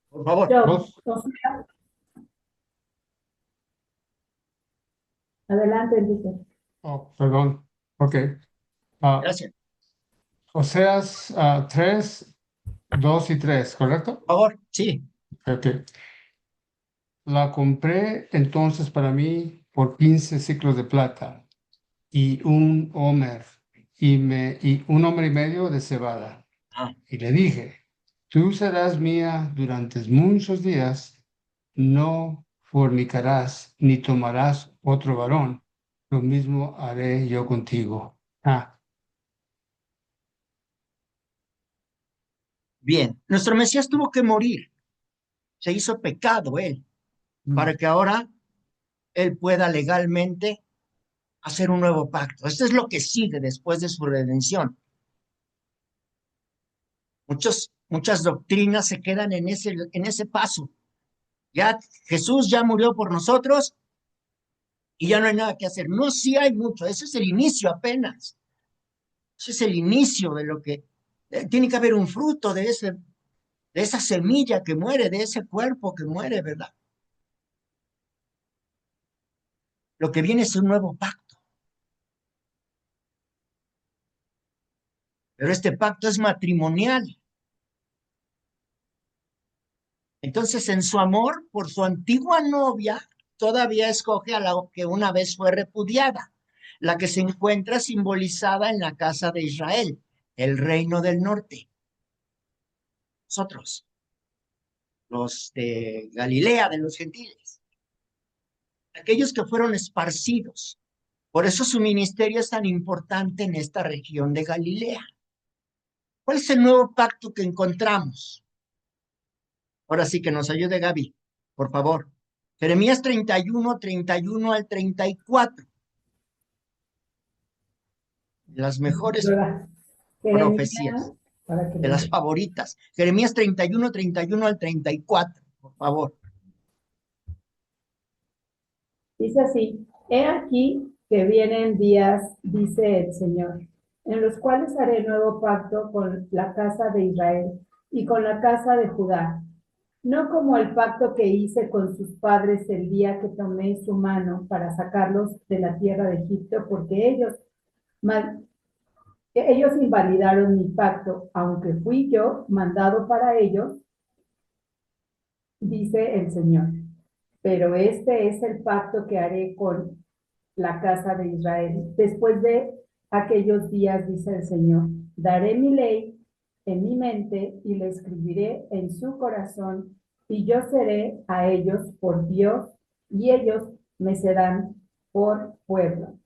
Por favor. Yo, Dos. adelante, Enrique. Oh, perdón. Ok. Ah, Gracias. Oseas 3, 2 y 3, ¿correcto? Por favor. Sí. Ok. La compré entonces para mí por 15 ciclos de plata y un homer y un homer y medio de cebada. Ah, Y le dije, tú serás mía durante muchos días, no fornicarás ni tomarás otro varón. Lo mismo haré yo contigo. bien. Nuestro Mesías tuvo que morir. Se hizo pecado él, Mm. para que ahora él pueda legalmente hacer un nuevo pacto. Esto es lo que sigue después de su redención. Muchas doctrinas se quedan en ese paso. Ya Jesús ya murió por nosotros y ya no hay nada que hacer. No, sí hay mucho. Ese es el inicio apenas. Ese es el inicio de lo que tiene que haber un fruto de esa semilla que muere, de ese cuerpo que muere, ¿verdad? Lo que viene es un nuevo pacto. Pero este pacto es matrimonial. Entonces, en su amor por su antigua novia, todavía escoge a la que una vez fue repudiada, la que se encuentra simbolizada en la casa de Israel, el reino del norte. Nosotros, los de Galilea, de los gentiles, aquellos que fueron esparcidos. Por eso su ministerio es tan importante en esta región de Galilea. ¿Cuál es el nuevo pacto que encontramos? Ahora sí que nos ayude Gaby, por favor. Jeremías 31 al 34. Las mejores Prueba. profecías, Para que de lo las vean. favoritas. Jeremías 31 al 34, por favor. Dice así, he aquí que vienen días, dice el Señor, en los cuales haré nuevo pacto con la casa de Israel y con la casa de Judá, no como el pacto que hice con sus padres el día que tomé su mano para sacarlos de la tierra de Egipto, porque ellos invalidaron mi pacto, aunque fui yo mandado para ellos, dice el Señor. Pero este es el pacto que haré con la casa de Israel. Después de aquellos días, dice el Señor, daré mi ley en mi mente y la escribiré en su corazón y yo seré a ellos por Dios, y ellos me serán por pueblo.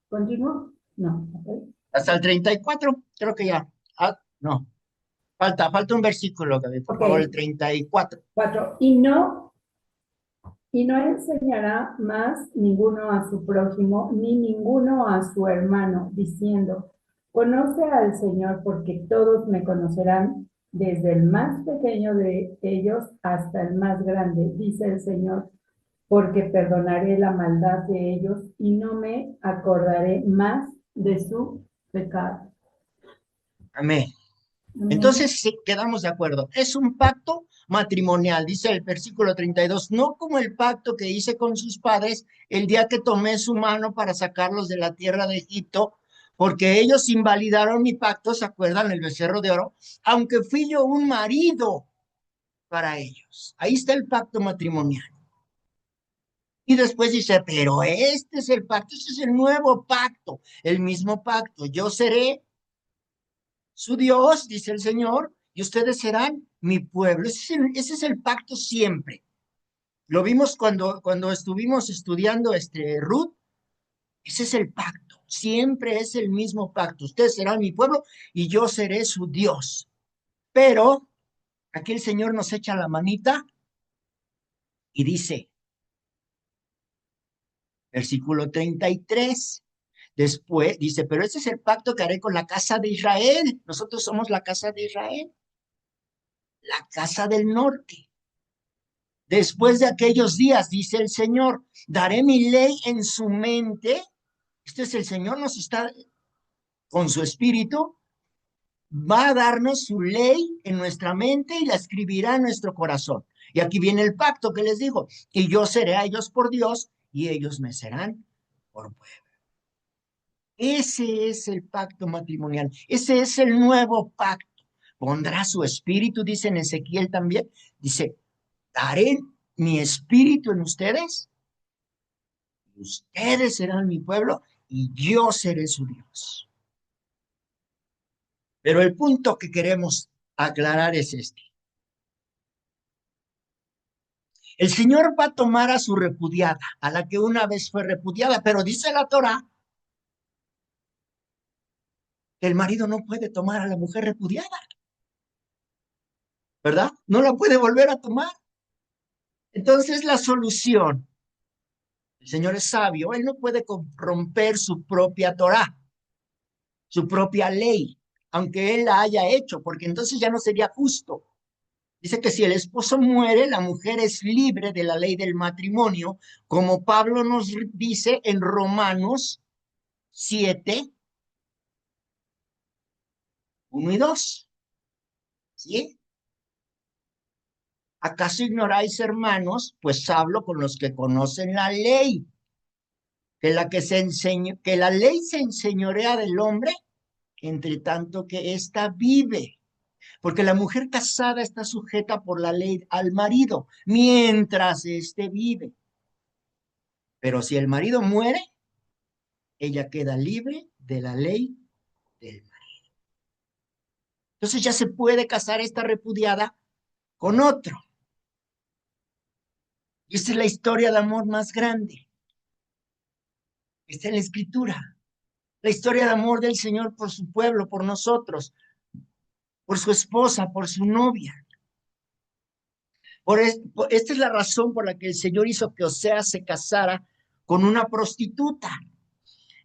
¿Continúo? No. ¿Ok? Hasta el 34, creo que ya. Ah, no, falta un versículo, Gaby, por Ok, favor, el 34. 4. Y no enseñará más ninguno a su prójimo, ni ninguno a su hermano, diciendo, conoce al Señor, porque todos me conocerán, desde el más pequeño de ellos hasta el más grande, dice el Señor, porque perdonaré la maldad de ellos y no me acordaré más de su pecado. Amén. Amén. Entonces, sí, quedamos de acuerdo. Es un pacto matrimonial, dice el versículo 32, no como el pacto que hice con sus padres el día que tomé su mano para sacarlos de la tierra de Egipto, porque ellos invalidaron mi pacto, ¿se acuerdan? El becerro de oro, aunque fui yo un marido para ellos. Ahí está el pacto matrimonial. Y después dice, pero este es el pacto, este es el nuevo pacto, el mismo pacto. Yo seré su Dios, dice el Señor, y ustedes serán mi pueblo. Ese es el pacto siempre. Lo vimos cuando estuvimos estudiando Ruth. Ese es el pacto. Siempre es el mismo pacto. Ustedes serán mi pueblo y yo seré su Dios. Pero aquí el Señor nos echa la manita y dice, versículo 33. Después dice, pero ese es el pacto que haré con la casa de Israel. Nosotros somos la casa de Israel, la casa del norte. Después de aquellos días, dice el Señor, daré mi ley en su mente. Este es el Señor, nos está con su espíritu, va a darnos su ley en nuestra mente y la escribirá en nuestro corazón. Y aquí viene el pacto que les digo, y yo seré a ellos por Dios y ellos me serán por pueblo. Ese es el pacto matrimonial, ese es el nuevo pacto. Pondrá su espíritu, dice en Ezequiel también, dice, daré mi espíritu en ustedes. Ustedes serán mi pueblo y yo seré su Dios. Pero el punto que queremos aclarar es este. El Señor va a tomar a su repudiada, a la que una vez fue repudiada, pero dice la Torá que el marido no puede tomar a la mujer repudiada, ¿verdad? No la puede volver a tomar. Entonces la solución, el Señor es sabio, Él no puede romper su propia Torá, su propia ley, aunque Él la haya hecho, porque entonces ya no sería justo. Dice que si el esposo muere, la mujer es libre de la ley del matrimonio, como Pablo nos dice en Romanos 7, 1 y 2. ¿Sí? ¿Acaso ignoráis, hermanos? Pues hablo con los que conocen la ley, que la ley se enseñorea del hombre, entre tanto que ésta vive. Porque la mujer casada está sujeta por la ley al marido, mientras éste vive. Pero si el marido muere, ella queda libre de la ley del marido. Entonces ya se puede casar esta repudiada con otro. Y esta es la historia de amor más grande. Está en la Escritura. La historia de amor del Señor por su pueblo, por nosotros, por su esposa, por su novia. Esta es la razón por la que el Señor hizo que Oseas se casara con una prostituta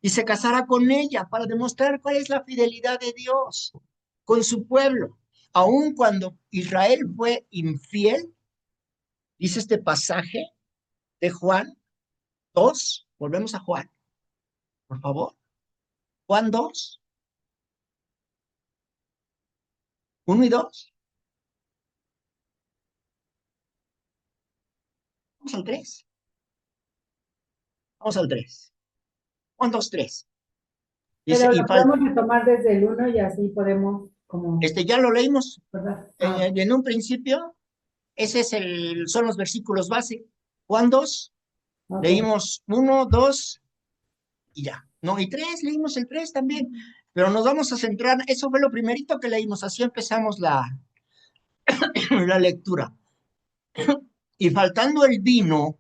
y se casara con ella para demostrar cuál es la fidelidad de Dios con su pueblo. Aun cuando Israel fue infiel, dice este pasaje de Juan 2, volvemos a Juan, por favor. Juan 2, 1 y 2. Vamos al 3. Vamos al 3. Juan 2, 3. Dice, Pero y lo podemos retomar desde el 1 y así podemos como, ya lo leímos ¿verdad? en un principio. Son los versículos base. Juan 2, Ok. leímos 1, 2 y ya. No, y 3, leímos el 3 también. Pero nos vamos a centrar, eso fue lo primerito que leímos, así empezamos la lectura. Y faltando el vino,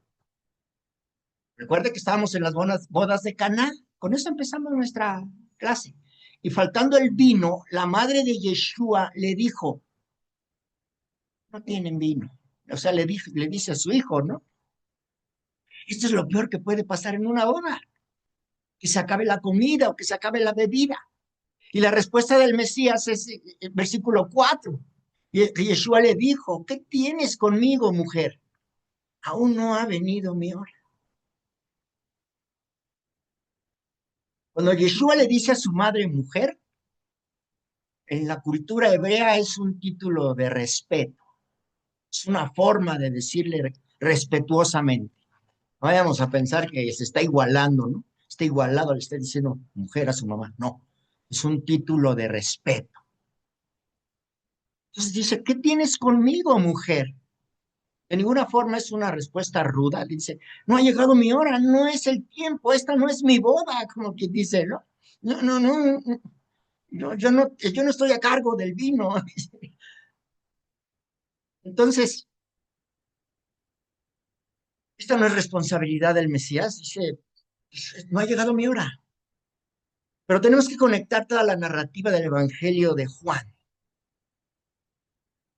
recuerde que estábamos en las bodas de Caná, con eso empezamos nuestra clase. Y faltando el vino, la madre de Yeshua le dijo, no tienen vino. O sea, le dice a su hijo, ¿no? Esto es lo peor que puede pasar en una boda, que se acabe la comida o que se acabe la bebida. Y la respuesta del Mesías es versículo 4. Y Yeshua le dijo, ¿qué tienes conmigo, mujer? Aún no ha venido mi hora. Cuando Yeshua le dice a su madre mujer, en la cultura hebrea es un título de respeto, es una forma de decirle respetuosamente. No vayamos a pensar que se está igualando, ¿no? Está igualado, le está diciendo mujer a su mamá. No, es un título de respeto. Entonces dice, ¿qué tienes conmigo, mujer? De ninguna forma es una respuesta ruda. Dice, no ha llegado mi hora, no es el tiempo, esta no es mi boda, como que dice, ¿no? No, no, no, yo no estoy a cargo del vino. Entonces, esta no es responsabilidad del Mesías. Dice, no ha llegado mi hora. Pero tenemos que conectar toda la narrativa del Evangelio de Juan.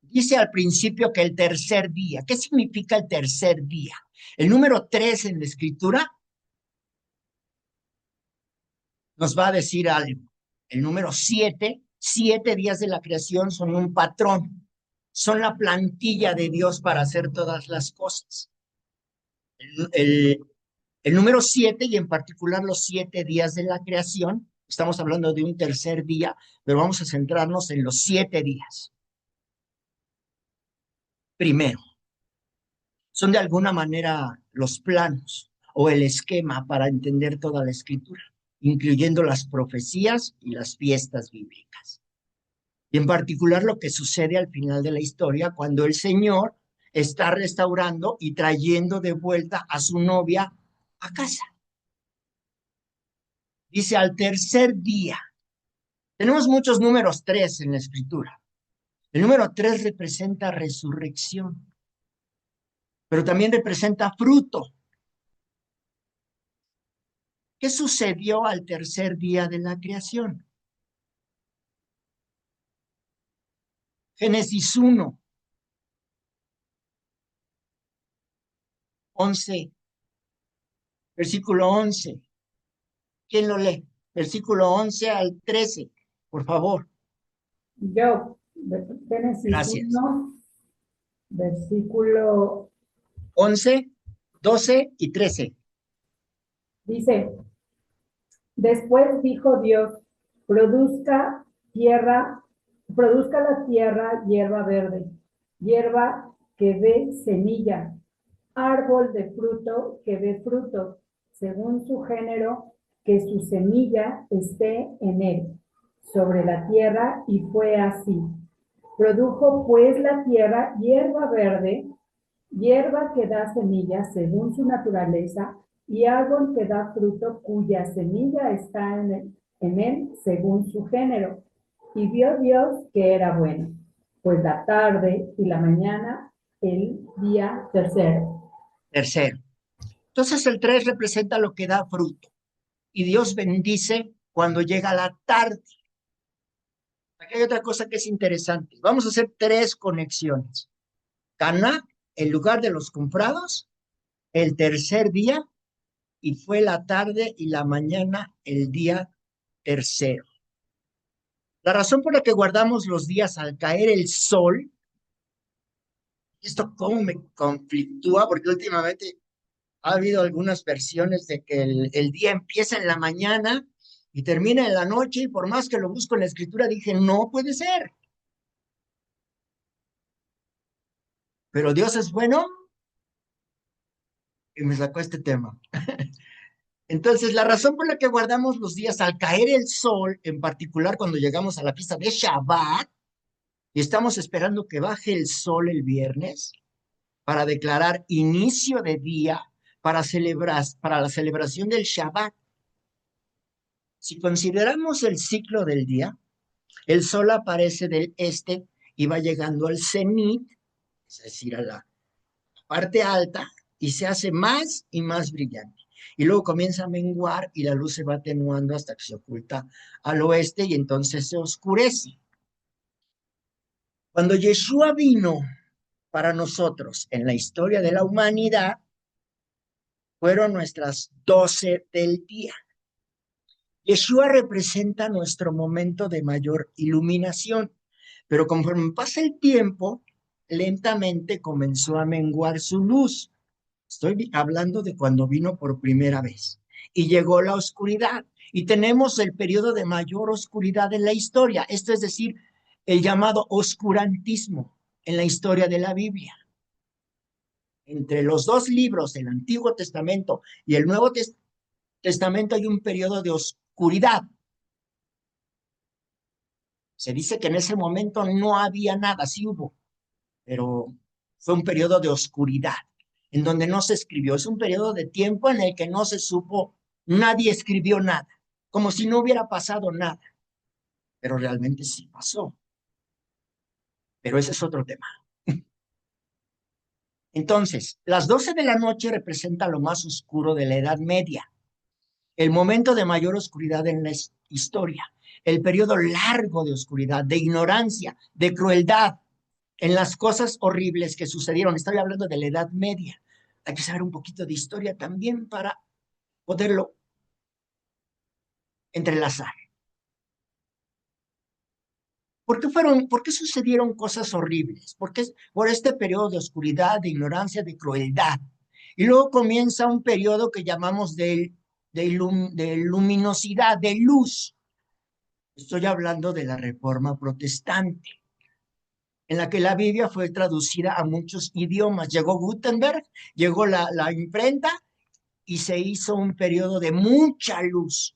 Dice al principio que el tercer día. ¿Qué significa el tercer día? El número 3 en la escritura nos va a decir algo. El número 7 días de la creación son un patrón. Son la plantilla de Dios para hacer todas las cosas. El, el número 7 y en particular los 7 días de la creación, estamos hablando de un tercer día, pero vamos a centrarnos en los 7 días. Primero, son de alguna manera los planos o el esquema para entender toda la escritura, incluyendo las profecías y las fiestas bíblicas. Y en particular lo que sucede al final de la historia cuando el Señor está restaurando y trayendo de vuelta a su novia a casa. Dice al tercer día. Tenemos muchos números 3 en la escritura. El número 3 representa resurrección, pero también representa fruto. ¿Qué sucedió al tercer día de la creación? Génesis 1, 11, versículo 11. ¿Quién lo lee? Versículo 11 al 13, por favor. Yo, Génesis Gracias. 1, versículo 11, 12 y 13. dice, después dijo Dios, produzca la tierra hierba verde, hierba que dé semilla, árbol de fruto que dé fruto, según su género, que su semilla esté en él, sobre la tierra, y fue así. Produjo pues la tierra hierba verde, hierba que da semilla según su naturaleza, y árbol que da fruto cuya semilla está en él según su género. Y vio Dios que era bueno, pues la tarde y la mañana el día tercero. Tercero. Entonces el 3 representa lo que da fruto. Y Dios bendice cuando llega la tarde. Aquí hay otra cosa que es interesante. Vamos a hacer 3 conexiones. Caná, el lugar de los comprados, el tercer día, y fue la tarde y la mañana el día tercero. La razón por la que guardamos los días al caer el sol, esto cómo me conflictúa, porque últimamente ha habido algunas versiones de que el día empieza en la mañana y termina en la noche, y por más que lo busco en la escritura, dije, no puede ser. Pero Dios es bueno y me sacó este tema. Entonces, la razón por la que guardamos los días al caer el sol, en particular cuando llegamos a la fiesta de Shabbat, y estamos esperando que baje el sol el viernes para declarar inicio de día para la celebración del Shabbat. Si consideramos el ciclo del día, el sol aparece del este y va llegando al cenit, es decir, parte alta y se hace más y más brillante. Y luego comienza a menguar y la luz se va atenuando hasta que se oculta al oeste y entonces se oscurece. Cuando Yeshua vino para nosotros en la historia de la humanidad, fueron nuestras 12 del día. Yeshua representa nuestro momento de mayor iluminación, pero conforme pasa el tiempo, lentamente comenzó a menguar su luz. Estoy hablando de cuando vino por primera vez y llegó la oscuridad y tenemos el periodo de mayor oscuridad en la historia, esto es decir, el llamado oscurantismo en la historia de la Biblia. Entre los dos libros, el Antiguo Testamento y el Nuevo Testamento, hay un periodo de oscuridad. Se dice que en ese momento no había nada, sí hubo, pero fue un periodo de oscuridad, en donde no se escribió. Es un periodo de tiempo en el que no se supo, nadie escribió nada, como si no hubiera pasado nada, pero realmente sí pasó. Pero ese es otro tema. Entonces, las 12 de la noche representa lo más oscuro de la Edad Media, el momento de mayor oscuridad en la historia, el periodo largo de oscuridad, de ignorancia, de crueldad, en las cosas horribles que sucedieron. Estoy hablando de la Edad Media. Hay que saber un poquito de historia también para poderlo entrelazar. ¿Por qué sucedieron cosas horribles? Por este periodo de oscuridad, de ignorancia, de crueldad. Y luego comienza un periodo que llamamos de luminosidad, de luz. Estoy hablando de la Reforma Protestante, en la que la Biblia fue traducida a muchos idiomas. Llegó Gutenberg, llegó la imprenta y se hizo un periodo de mucha luz.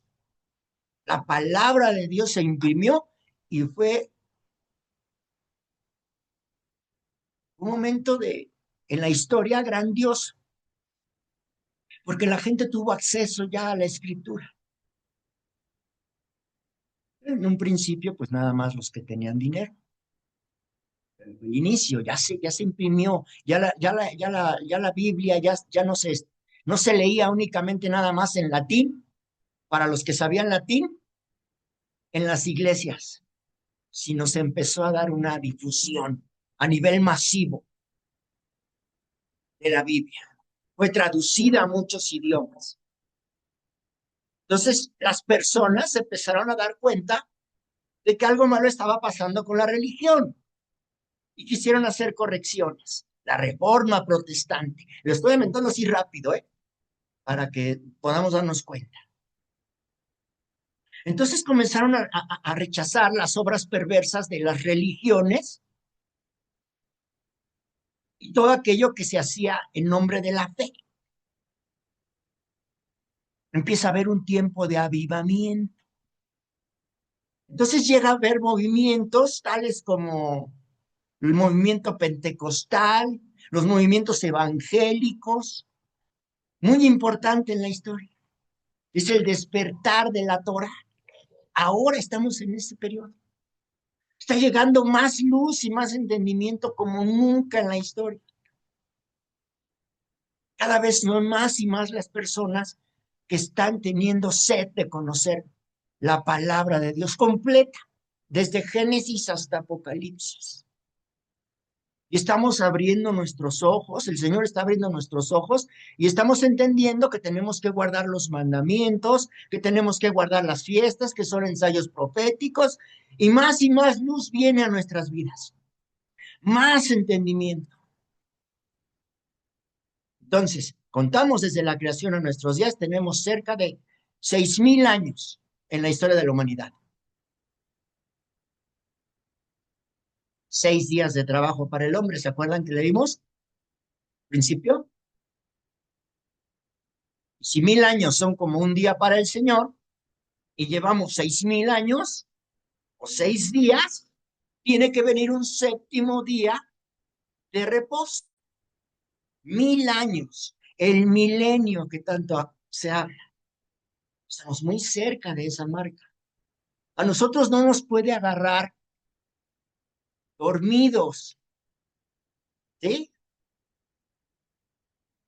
La palabra de Dios se imprimió y fue un momento en la historia grandioso, porque la gente tuvo acceso ya a la escritura. En un principio, pues nada más los que tenían dinero. El inicio, ya se imprimió, ya la Biblia ya no se leía únicamente nada más en latín, para los que sabían latín, en las iglesias, sino se empezó a dar una difusión a nivel masivo de la Biblia. Fue traducida a muchos idiomas. Entonces, las personas se empezaron a dar cuenta de que algo malo estaba pasando con la religión y quisieron hacer correcciones. La Reforma Protestante. Lo estoy inventando así rápido, para que podamos darnos cuenta. Entonces comenzaron a rechazar las obras perversas de las religiones y todo aquello que se hacía en nombre de la fe. Empieza a haber un tiempo de avivamiento. Entonces llega a haber movimientos tales como el movimiento pentecostal, los movimientos evangélicos, muy importante en la historia. Es el despertar de la Torá. Ahora estamos en este periodo. Está llegando más luz y más entendimiento como nunca en la historia. Cada vez son más y más las personas que están teniendo sed de conocer la palabra de Dios completa, desde Génesis hasta Apocalipsis. Y estamos abriendo nuestros ojos, el Señor está abriendo nuestros ojos y estamos entendiendo que tenemos que guardar los mandamientos, que tenemos que guardar las fiestas, que son ensayos proféticos, y más luz viene a nuestras vidas, más entendimiento. Entonces, contamos desde la creación a nuestros días, tenemos cerca de 6,000 años en la historia de la humanidad. 6 días de trabajo para el hombre, ¿se acuerdan que leímos? Principio. Si 1,000 años son como un día para el Señor y llevamos 6,000 años o 6 días, tiene que venir un séptimo día de reposo. 1,000 años, el milenio que tanto se habla. Estamos muy cerca de esa marca. A nosotros no nos puede agarrar dormidos, ¿sí?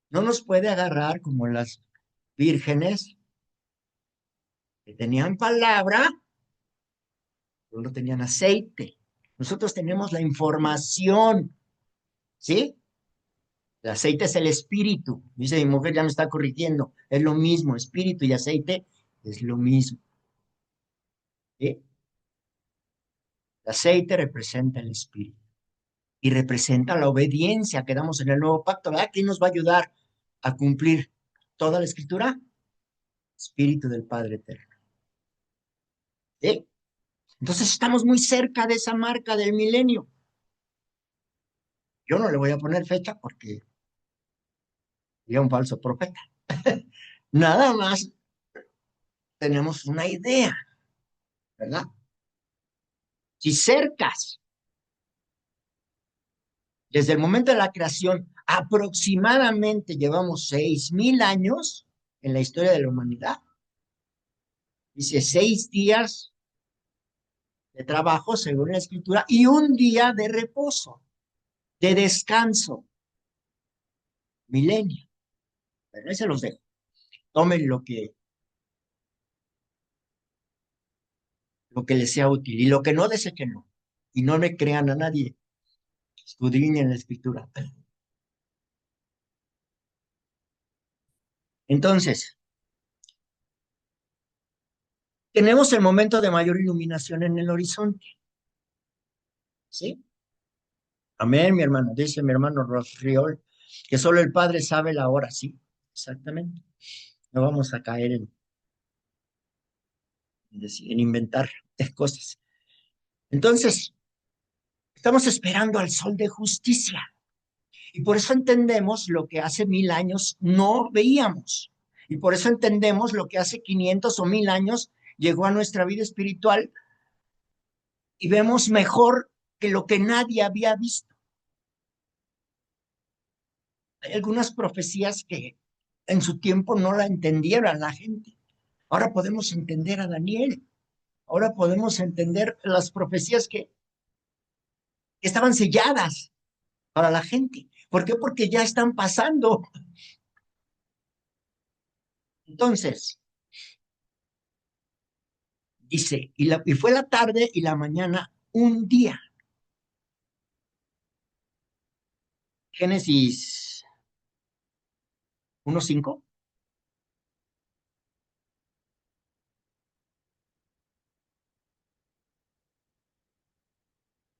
No nos puede agarrar como las vírgenes que tenían palabra, pero no tenían aceite. Nosotros tenemos la información, ¿sí? El aceite es el espíritu. Dice mi mujer, ya me está corrigiendo. Es lo mismo, espíritu y aceite es lo mismo. ¿Sí? El aceite representa el espíritu y representa la obediencia que damos en el nuevo pacto, ¿verdad? ¿Quién nos va a ayudar a cumplir toda la escritura? Espíritu del Padre Eterno. ¿Sí? Entonces estamos muy cerca de esa marca del milenio. Yo no le voy a poner fecha porque sería un falso profeta. Nada más tenemos una idea, ¿verdad? Si cercas, desde el momento de la creación, aproximadamente llevamos 6,000 años en la historia de la humanidad. Dice 6 días de trabajo, según la escritura, y un día de reposo, de descanso, milenio. Pero ahí se los dejo. Tomen lo que les sea útil y lo que no, deséchenlo. Y no le crean a nadie. Escudriñen la escritura. Entonces, tenemos el momento de mayor iluminación en el horizonte. ¿Sí? Amén, mi hermano. Dice mi hermano Rosriol, que solo el Padre sabe la hora. Sí, exactamente. No vamos a caer en inventar cosas. Entonces, estamos esperando al sol de justicia. Y por eso entendemos lo que hace 1,000 años no veíamos. Y por eso entendemos lo que hace 500 o 1,000 años llegó a nuestra vida espiritual y vemos mejor que lo que nadie había visto. Hay algunas profecías que en su tiempo no la entendieron la gente. Ahora podemos entender a Daniel. Ahora podemos entender las profecías que estaban selladas para la gente. ¿Por qué? Porque ya están pasando. Entonces, dice, y fue la tarde y la mañana un día. Génesis 1:5.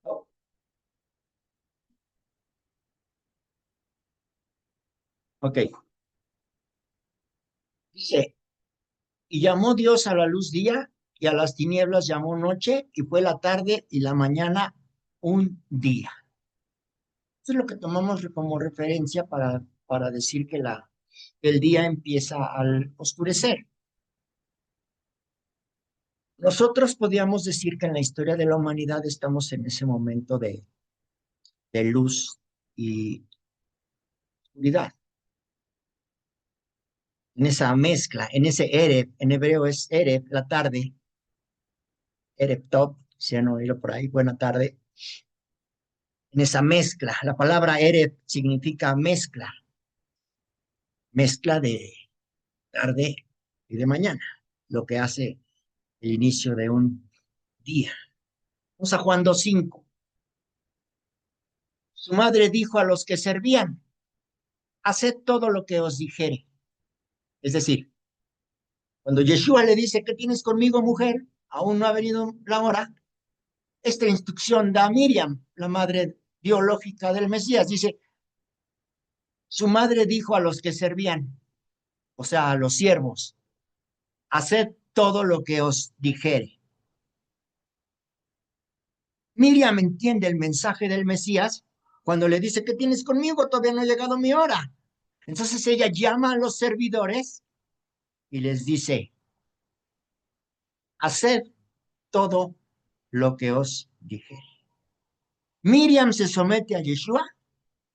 Oh, ok. Dice, y llamó Dios a la luz día y a las tinieblas llamó noche y fue la tarde y la mañana un día. Eso es lo que tomamos como referencia para decir que el día empieza al oscurecer. Nosotros podríamos decir que en la historia de la humanidad estamos en ese momento de luz y oscuridad, en esa mezcla, en ese Erev, en hebreo es Erev, la tarde, Erev Top, si han oído por ahí, buena tarde, en esa mezcla. La palabra Erev significa mezcla, mezcla de tarde y de mañana, lo que hace el inicio de un día. Vamos a Juan 2:5. Su madre dijo a los que servían, haced todo lo que os dijere. Es decir, cuando Yeshua le dice, ¿qué tienes conmigo, mujer? Aún no ha venido la hora. Esta instrucción da a Miriam, la madre biológica del Mesías. Dice, su madre dijo a los que servían, o sea, a los siervos, haced todo lo que os dijere. Miriam entiende el mensaje del Mesías cuando le dice, ¿qué tienes conmigo? Todavía no ha llegado mi hora. Entonces ella llama a los servidores y les dice, haced todo lo que os dijere. Miriam se somete a Yeshua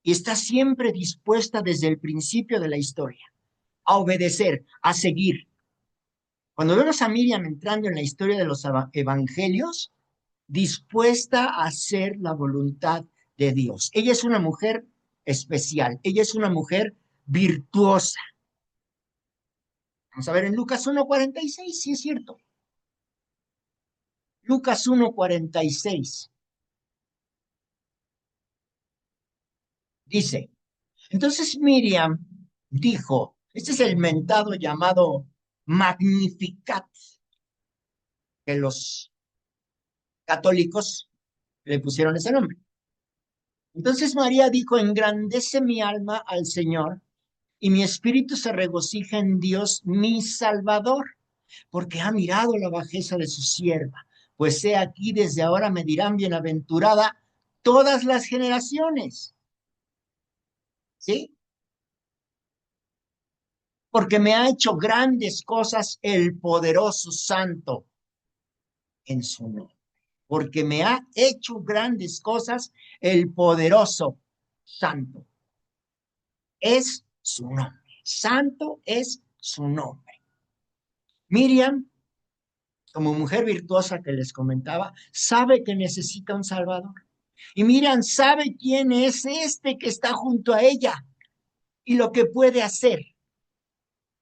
y está siempre dispuesta desde el principio de la historia a obedecer, a seguir. Cuando vemos a Miriam entrando en la historia de los evangelios, dispuesta a hacer la voluntad de Dios. Ella es una mujer especial, ella es una mujer virtuosa. Vamos a ver en Lucas 1:46, sí es cierto. Lucas 1:46. Dice, entonces Miriam dijo, este es el mentado llamado Magnificat, que los católicos le pusieron ese nombre. Entonces María dijo, engrandece mi alma al Señor, y mi espíritu se regocija en Dios, mi Salvador, porque ha mirado la bajeza de su sierva. Pues he aquí, desde ahora me dirán bienaventurada todas las generaciones. ¿Sí? Porque me ha hecho grandes cosas el poderoso santo en su nombre. Porque me ha hecho grandes cosas el poderoso santo. Es su nombre. Santo es su nombre. Miriam, como mujer virtuosa que les comentaba, sabe que necesita un Salvador. Y Miriam sabe quién es este que está junto a ella y lo que puede hacer.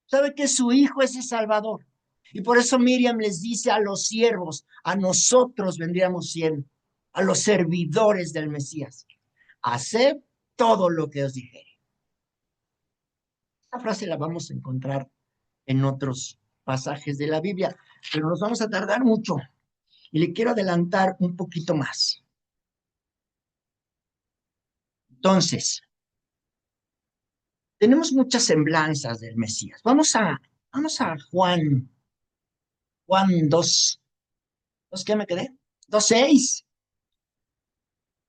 Sabe que su hijo es el Salvador. Y por eso Miriam les dice a los siervos, a nosotros vendríamos siendo, a los servidores del Mesías, haced todo lo que os dijere. Esta frase la vamos a encontrar en otros pasajes de la Biblia, pero nos vamos a tardar mucho y le quiero adelantar un poquito más. Entonces, tenemos muchas semblanzas del Mesías. Vamos a Juan 2. ¿Qué me quedé? 2:6.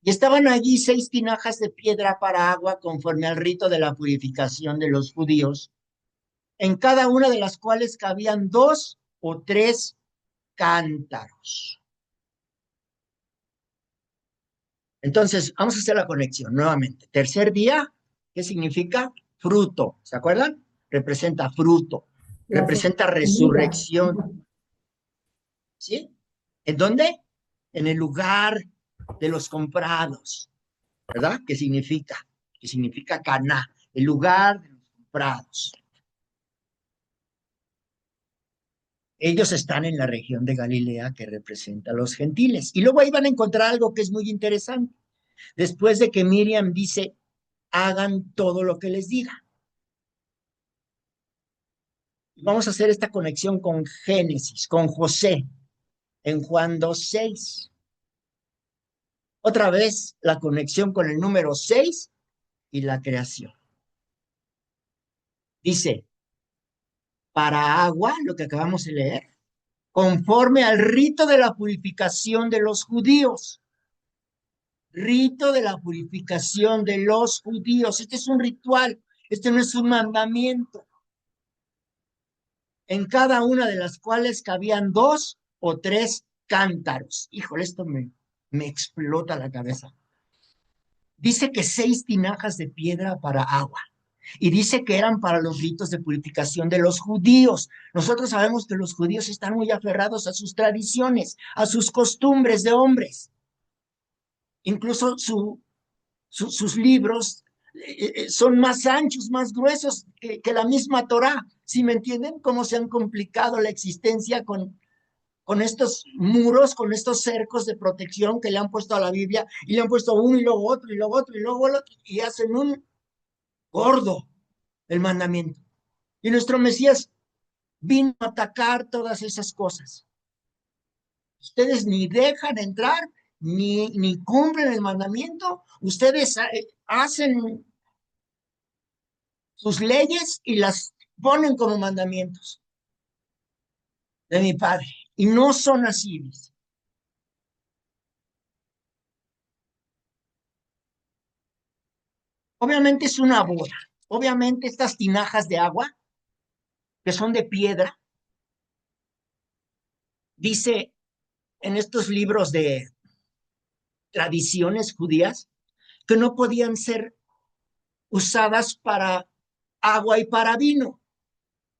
Y estaban allí 6 tinajas de piedra para agua conforme al rito de la purificación de los judíos, en cada una de las cuales cabían 2 o 3 cántaros. Entonces, vamos a hacer la conexión nuevamente. Tercer día, ¿qué significa? Fruto. ¿Se acuerdan? Representa fruto. La Representa semilla. resurrección. ¿Sí? ¿En dónde? En el lugar de los comprados. ¿Verdad? ¿Qué significa? Que significa Caná, el lugar de los comprados. Ellos están en la región de Galilea que representa a los gentiles. Y luego ahí van a encontrar algo que es muy interesante. Después de que Miriam dice, hagan todo lo que les diga. Vamos a hacer esta conexión con Génesis, con José, en Juan 2:6. Otra vez la conexión con el número 6 y la creación. Dice, para agua, lo que acabamos de leer, conforme al rito de la purificación de los judíos. Rito de la purificación de los judíos. Este es un ritual, este no es un mandamiento. En cada una de las cuales cabían 2 o 3 cántaros. Híjole, esto me explota la cabeza. Dice que 6 tinajas de piedra para agua. Y dice que eran para los ritos de purificación de los judíos. Nosotros sabemos que los judíos están muy aferrados a sus tradiciones, a sus costumbres de hombres. Incluso sus libros son más anchos, más gruesos que la misma Torá. ¿Sí me entienden? Cómo se han complicado la existencia con estos muros, con estos cercos de protección que le han puesto a la Biblia, y le han puesto uno y luego otro, y luego otro, y luego otro, y hacen un gordo el mandamiento. Y nuestro Mesías vino a atacar todas esas cosas. Ustedes ni dejan entrar, ni cumplen el mandamiento, ustedes hacen sus leyes y las ponen como mandamientos de mi Padre. Y no son así, dice. Obviamente es una boda. Obviamente estas tinajas de agua, que son de piedra, dice en estos libros de tradiciones judías, que no podían ser usadas para agua y para vino,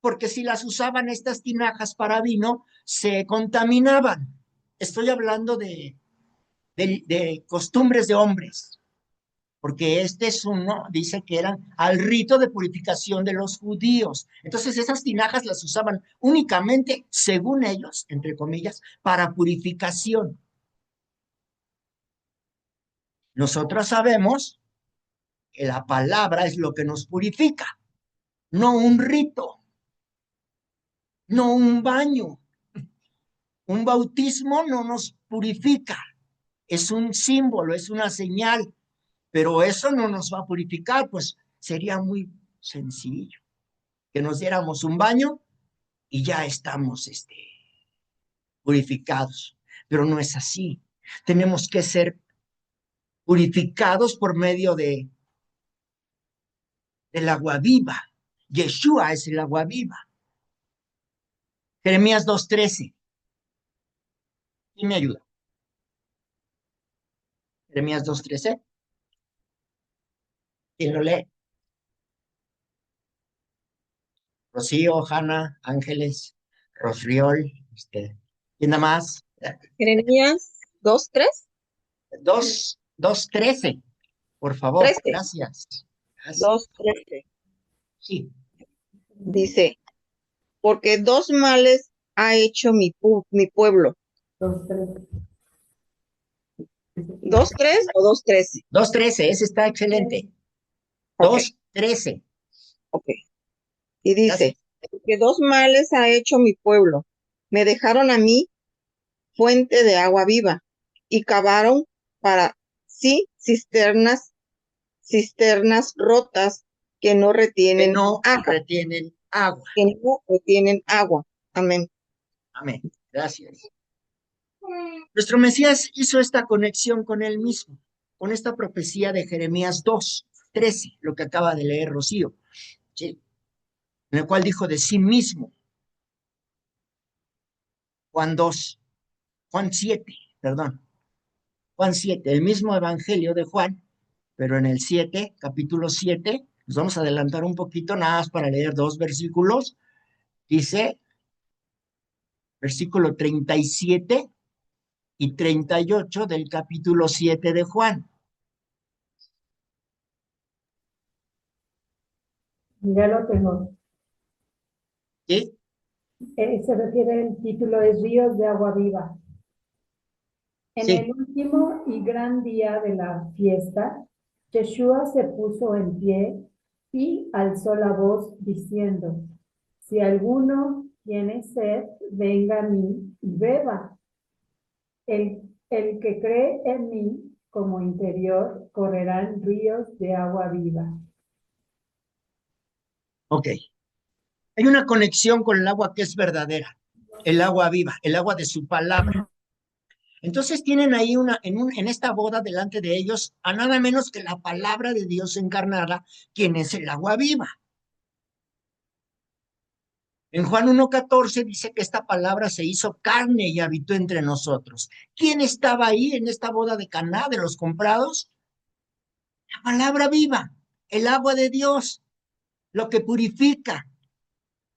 porque si las usaban estas tinajas para vino, se contaminaban. Estoy hablando de costumbres de hombres, porque este es uno, dice que eran al rito de purificación de los judíos. Entonces esas tinajas las usaban únicamente, según ellos, entre comillas, para purificación. Nosotros sabemos que la palabra es lo que nos purifica, no un rito, no un baño. Un bautismo no nos purifica, es un símbolo, es una señal, pero eso no nos va a purificar, pues sería muy sencillo que nos diéramos un baño y ya estamos purificados, pero no es así. Tenemos que ser purificados por medio del agua viva. Yeshua es el agua viva. Jeremías 2:13. ¿Quién me ayuda? Jeremías 2:13. ¿Quién lo lee? Rocío, Hanna, Ángeles, Rosriol, ¿quién nada más? Jeremías 2:3, 2:13, por favor, 13, gracias. Gracias. 2:13. Sí, Dice, porque dos males ha hecho mi pueblo. 2:3. 2:3 o 2:13. 2:13, ese está excelente. Ok, 2:13, ok. Y gracias. dice, porque dos males ha hecho mi pueblo. Me dejaron a mí fuente de agua viva y cavaron para sí cisternas rotas que no Que retienen no agua, retienen agua. que no retienen agua. Amén. Amén. Gracias. Nuestro Mesías hizo esta conexión con él mismo, con esta profecía de Jeremías 2:13, lo que acaba de leer Rocío, ¿sí? En el cual dijo de sí mismo, Juan 2, Juan 7, perdón, Juan 7, el mismo evangelio de Juan, pero en el 7, capítulo 7, nos vamos a adelantar un poquito nada más para leer 2 versículos. Dice, versículo 37 y 38 del capítulo 7 de Juan. Ya lo tengo. ¿Sí? Se refiere, el título es Ríos de Agua Viva. En Sí. el último y gran día de la fiesta, Yeshua se puso en pie y alzó la voz diciendo, si alguno tiene sed, venga a mí y beba. El que cree en mí, como interior, correrán ríos de agua viva. Ok. Hay una conexión con el agua que es verdadera, el agua viva, el agua de su palabra. Entonces tienen ahí en esta boda delante de ellos a nada menos que la palabra de Dios encarnada, quien es el agua viva. En Juan 1:14 dice que esta palabra se hizo carne y habitó entre nosotros. ¿Quién estaba ahí en esta boda de Caná de los comprados? La palabra viva, el agua de Dios, lo que purifica,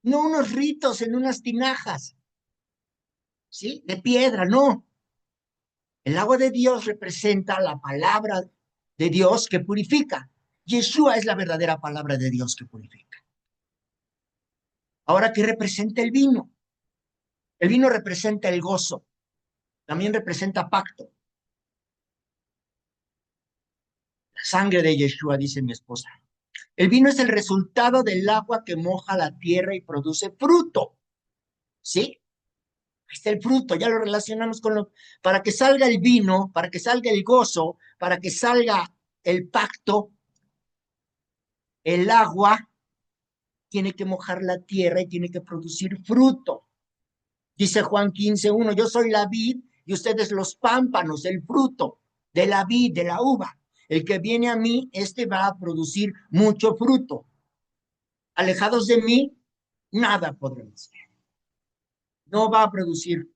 no unos ritos en unas tinajas, ¿sí? De piedra, no. El agua de Dios representa la palabra de Dios que purifica. Yeshua es la verdadera palabra de Dios que purifica. Ahora, ¿qué representa el vino? El vino representa el gozo, también representa pacto. La sangre de Yeshua, dice mi esposa. El vino es el resultado del agua que moja la tierra y produce fruto. ¿Sí? Ahí está el fruto, ya lo relacionamos con lo... Para que salga el vino, para que salga el gozo, para que salga el pacto, el agua tiene que mojar la tierra y tiene que producir fruto. Dice Juan 15:1, yo soy la vid y ustedes los pámpanos, el fruto de la vid, de la uva. El que viene a mí, este va a producir mucho fruto. Alejados de mí, nada podrán hacer. No va a producir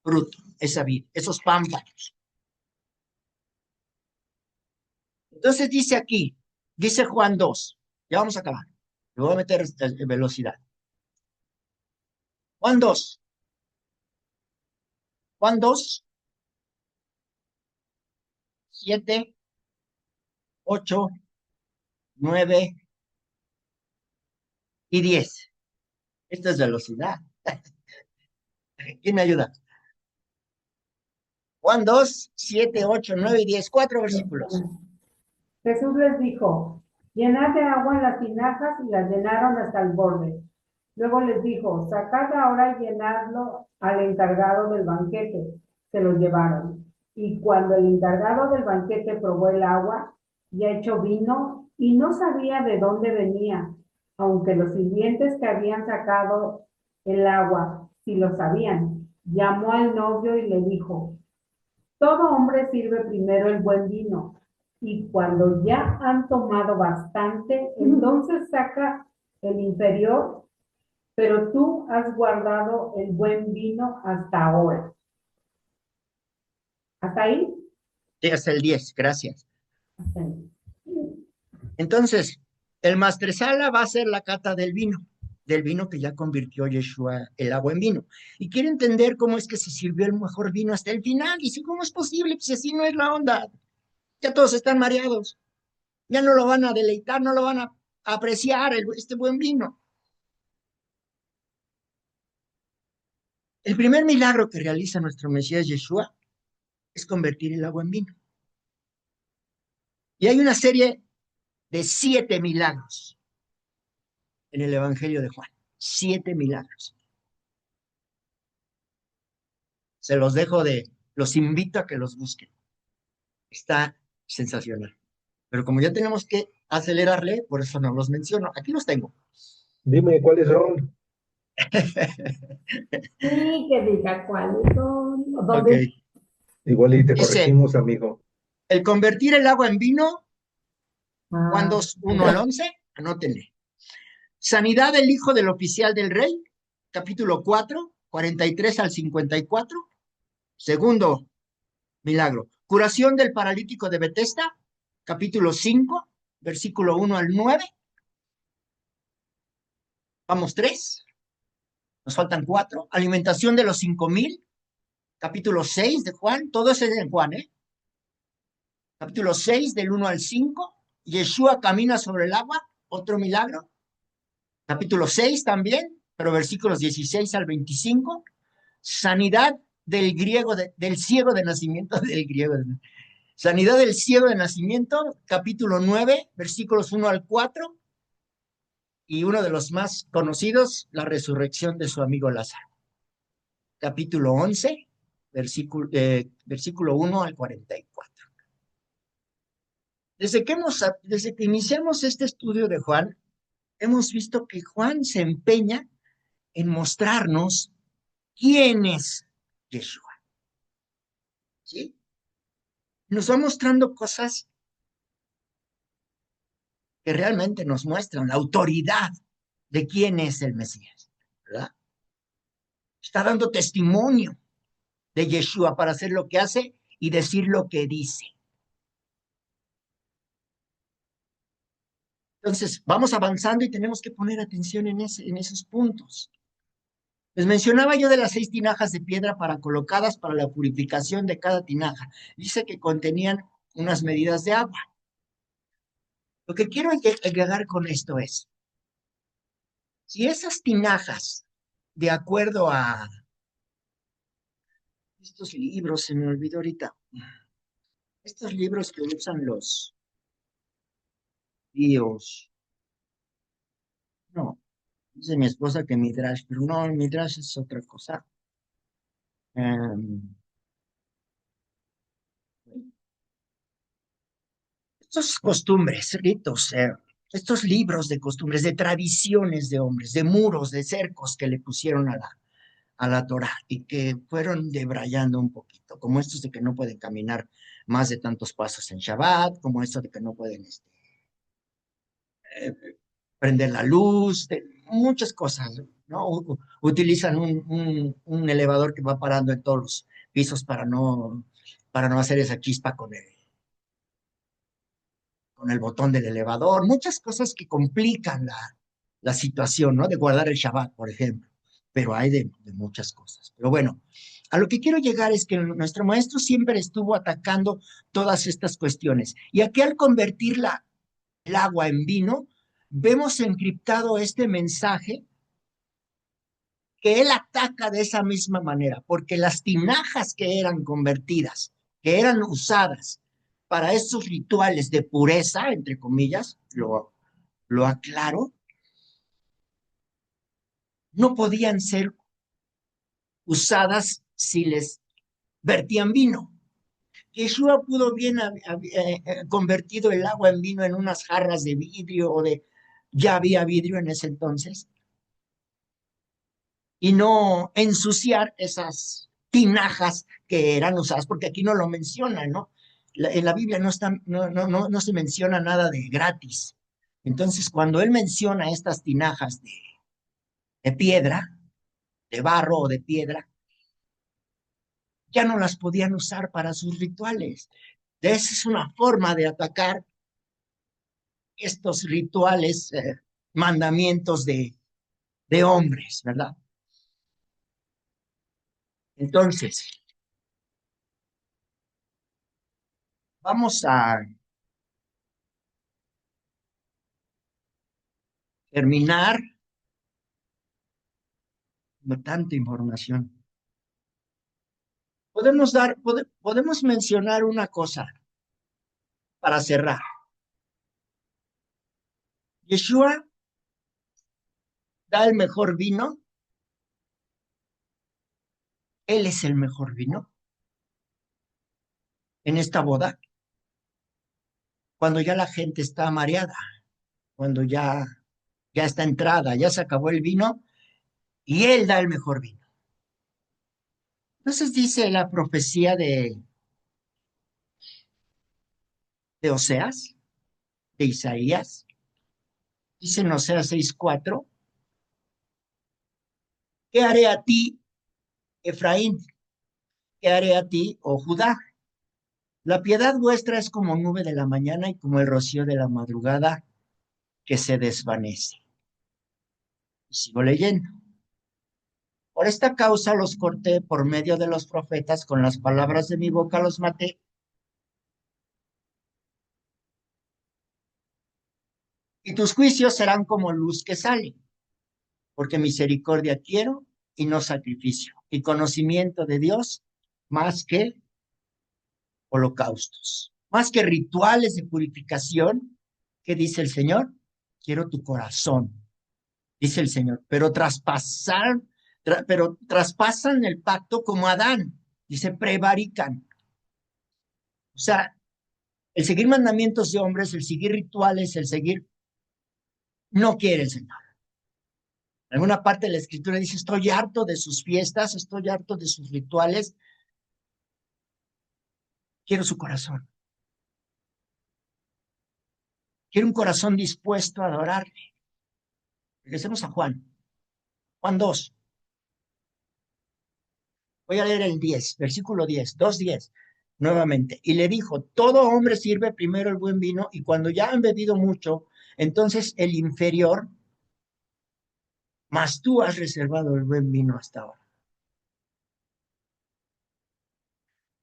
fruto esa vid, esos pámpanos. Entonces dice aquí, dice Juan 2, ya vamos a acabar. Le voy a meter velocidad. Juan 2, Juan 2, 7 8, 9 y 10. Esto es velocidad. ¿Quién me ayuda? Juan 2, 7, 8, 9 y 10. 4 versículos. Jesús les dijo, llenad de agua las tinajas y las llenaron hasta el borde. Luego les dijo, sacad ahora y llenadlo al encargado del banquete. Se lo llevaron. Y cuando el encargado del banquete probó el agua, ya hecho vino, y no sabía de dónde venía, aunque los sirvientes que habían sacado el agua, sí lo sabían, llamó al novio y le dijo, todo hombre sirve primero el buen vino, y cuando ya han tomado bastante, entonces saca el inferior, pero tú has guardado el buen vino hasta ahora. ¿Hasta ahí? Sí, hasta el 10, gracias. Hasta ahí. Entonces, el maestresala va a ser la cata del vino que ya convirtió Yeshua el agua en vino. Y quiere entender cómo es que se sirvió el mejor vino hasta el final. Dice, ¿cómo es posible? Pues así no es la onda. Ya todos están mareados. Ya no lo van a deleitar, no lo van a apreciar este buen vino. El primer milagro que realiza nuestro Mesías Yeshua es convertir el agua en vino. Y hay una serie de 7 milagros en el Evangelio de Juan. 7 milagros. Se los dejo los invito a que los busquen. Está sensacional. Pero como ya tenemos que acelerarle, por eso no los menciono. Aquí los tengo. Dime cuáles son. Sí, que diga cuáles son. Ok. ¿Dónde? Igual y te Dice, corregimos, amigo. el convertir el agua en vino, Juan Ah, 2, 1 al 11, anótenle. Sanidad del hijo del oficial del rey, capítulo 4, 43 al 54. Segundo milagro. Curación del paralítico de Betesda, capítulo 5, versículo 1 al 9. Vamos, 3. Nos faltan 4. Alimentación de los 5,000, capítulo 6 de Juan. Todo eso es en Juan, ¿eh? Capítulo 6, del 1 al 5. Yeshua camina sobre el agua, otro milagro. Capítulo 6 también, pero versículos 16 al 25. Sanidad del ciego de nacimiento, del griego. Sanidad del ciego de nacimiento, capítulo 9, versículos 1 al 4. Y uno de los más conocidos, la resurrección de su amigo Lázaro. Capítulo 11, versículo 1 al 44. Desde que iniciamos este estudio de Juan, hemos visto que Juan se empeña en mostrarnos quién es Yeshua. ¿Sí? Nos va mostrando cosas que realmente nos muestran la autoridad de quién es el Mesías, ¿verdad? Está dando testimonio de Yeshua para hacer lo que hace y decir lo que dice. Entonces, vamos avanzando y tenemos que poner atención en esos puntos. Les mencionaba yo de las 6 tinajas de piedra colocadas para la purificación de cada tinaja. Dice que contenían unas medidas de agua. Lo que quiero agregar con esto es, si esas tinajas, de acuerdo a estos libros, se me olvidó ahorita, estos libros que usan los judíos, no, dice mi esposa que Midrash, pero no, el Midrash es otra cosa. Estos costumbres, ritos, estos libros de costumbres, de tradiciones de hombres, de muros, de cercos que le pusieron a la Torah y que fueron debrayando un poquito, como estos de que no pueden caminar más de tantos pasos en Shabbat, como esto de que no pueden eh, prender la luz, muchas cosas, ¿no? Utilizan un elevador que va parando en todos los pisos para no hacer esa chispa con el botón del elevador, muchas cosas que complican la situación, ¿no? De guardar el Shabbat, por ejemplo, pero hay de muchas cosas. Pero bueno, A lo que quiero llegar es que nuestro maestro siempre estuvo atacando todas estas cuestiones. Y aquí al convertir el agua en vino, vemos encriptado este mensaje que él ataca de esa misma manera, porque las tinajas que eran convertidas, que eran usadas para estos rituales de pureza, entre comillas, lo aclaro, no podían ser usadas si les vertían vino. Yeshua pudo bien haber convertido el agua en vino en unas jarras de vidrio ya había vidrio en ese entonces, y no ensuciar esas tinajas que eran usadas, porque aquí no lo menciona, ¿no? En la Biblia no se menciona nada de gratis. Entonces, cuando él menciona estas tinajas de piedra, de barro o de piedra, ya no las podían usar para sus rituales. Esa es una forma de atacar estos rituales, mandamientos de hombres, ¿verdad? Entonces, vamos a terminar con tanta información. Podemos mencionar una cosa para cerrar. Yeshua da el mejor vino, él es el mejor vino en esta boda, cuando ya la gente está mareada, cuando ya está entrada, ya se acabó el vino, y él da el mejor vino. Entonces dice la profecía de Oseas, de Isaías, dice en Oseas 6:4, ¿qué haré a ti, Efraín? ¿Qué haré a ti, oh Judá? La piedad vuestra es como nube de la mañana y como el rocío de la madrugada que se desvanece. Y sigo leyendo. Por esta causa los corté por medio de los profetas, con las palabras de mi boca los maté. Y tus juicios serán como luz que sale, porque misericordia quiero y no sacrificio, y conocimiento de Dios más que holocaustos, más que rituales de purificación. ¿Qué dice el Señor? Quiero tu corazón, dice el Señor, pero traspasan el pacto como Adán, dice, prevarican. O sea, el seguir mandamientos de hombres, el seguir rituales, no quiere el Señor. En alguna parte de la Escritura dice, estoy harto de sus fiestas, estoy harto de sus rituales, quiero su corazón. Quiero un corazón dispuesto a adorarle. Regresemos a Juan. Juan 2. Voy a leer el 10, versículo 10, 2:10, nuevamente. Y le dijo, todo hombre sirve primero el buen vino, y cuando ya han bebido mucho, entonces el inferior, mas tú has reservado el buen vino hasta ahora.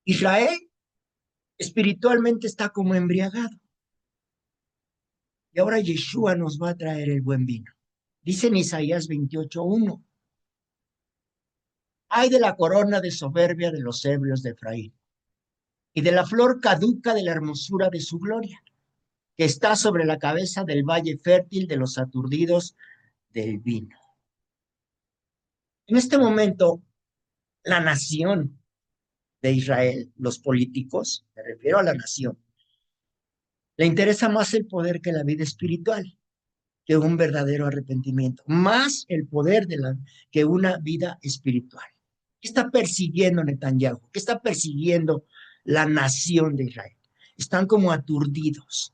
Israel espiritualmente está como embriagado. Y ahora Yeshua nos va a traer el buen vino. Dice en Isaías 28:1, ay de la corona de soberbia de los ebrios de Efraín, y de la flor caduca de la hermosura de su gloria, que está sobre la cabeza del valle fértil de los aturdidos del vino. En este momento, la nación de Israel, los políticos, me refiero a la nación, le interesa más el poder que la vida espiritual, que un verdadero arrepentimiento, más el poder que una vida espiritual. ¿Qué está persiguiendo Netanyahu? ¿Qué está persiguiendo la nación de Israel? Están como aturdidos,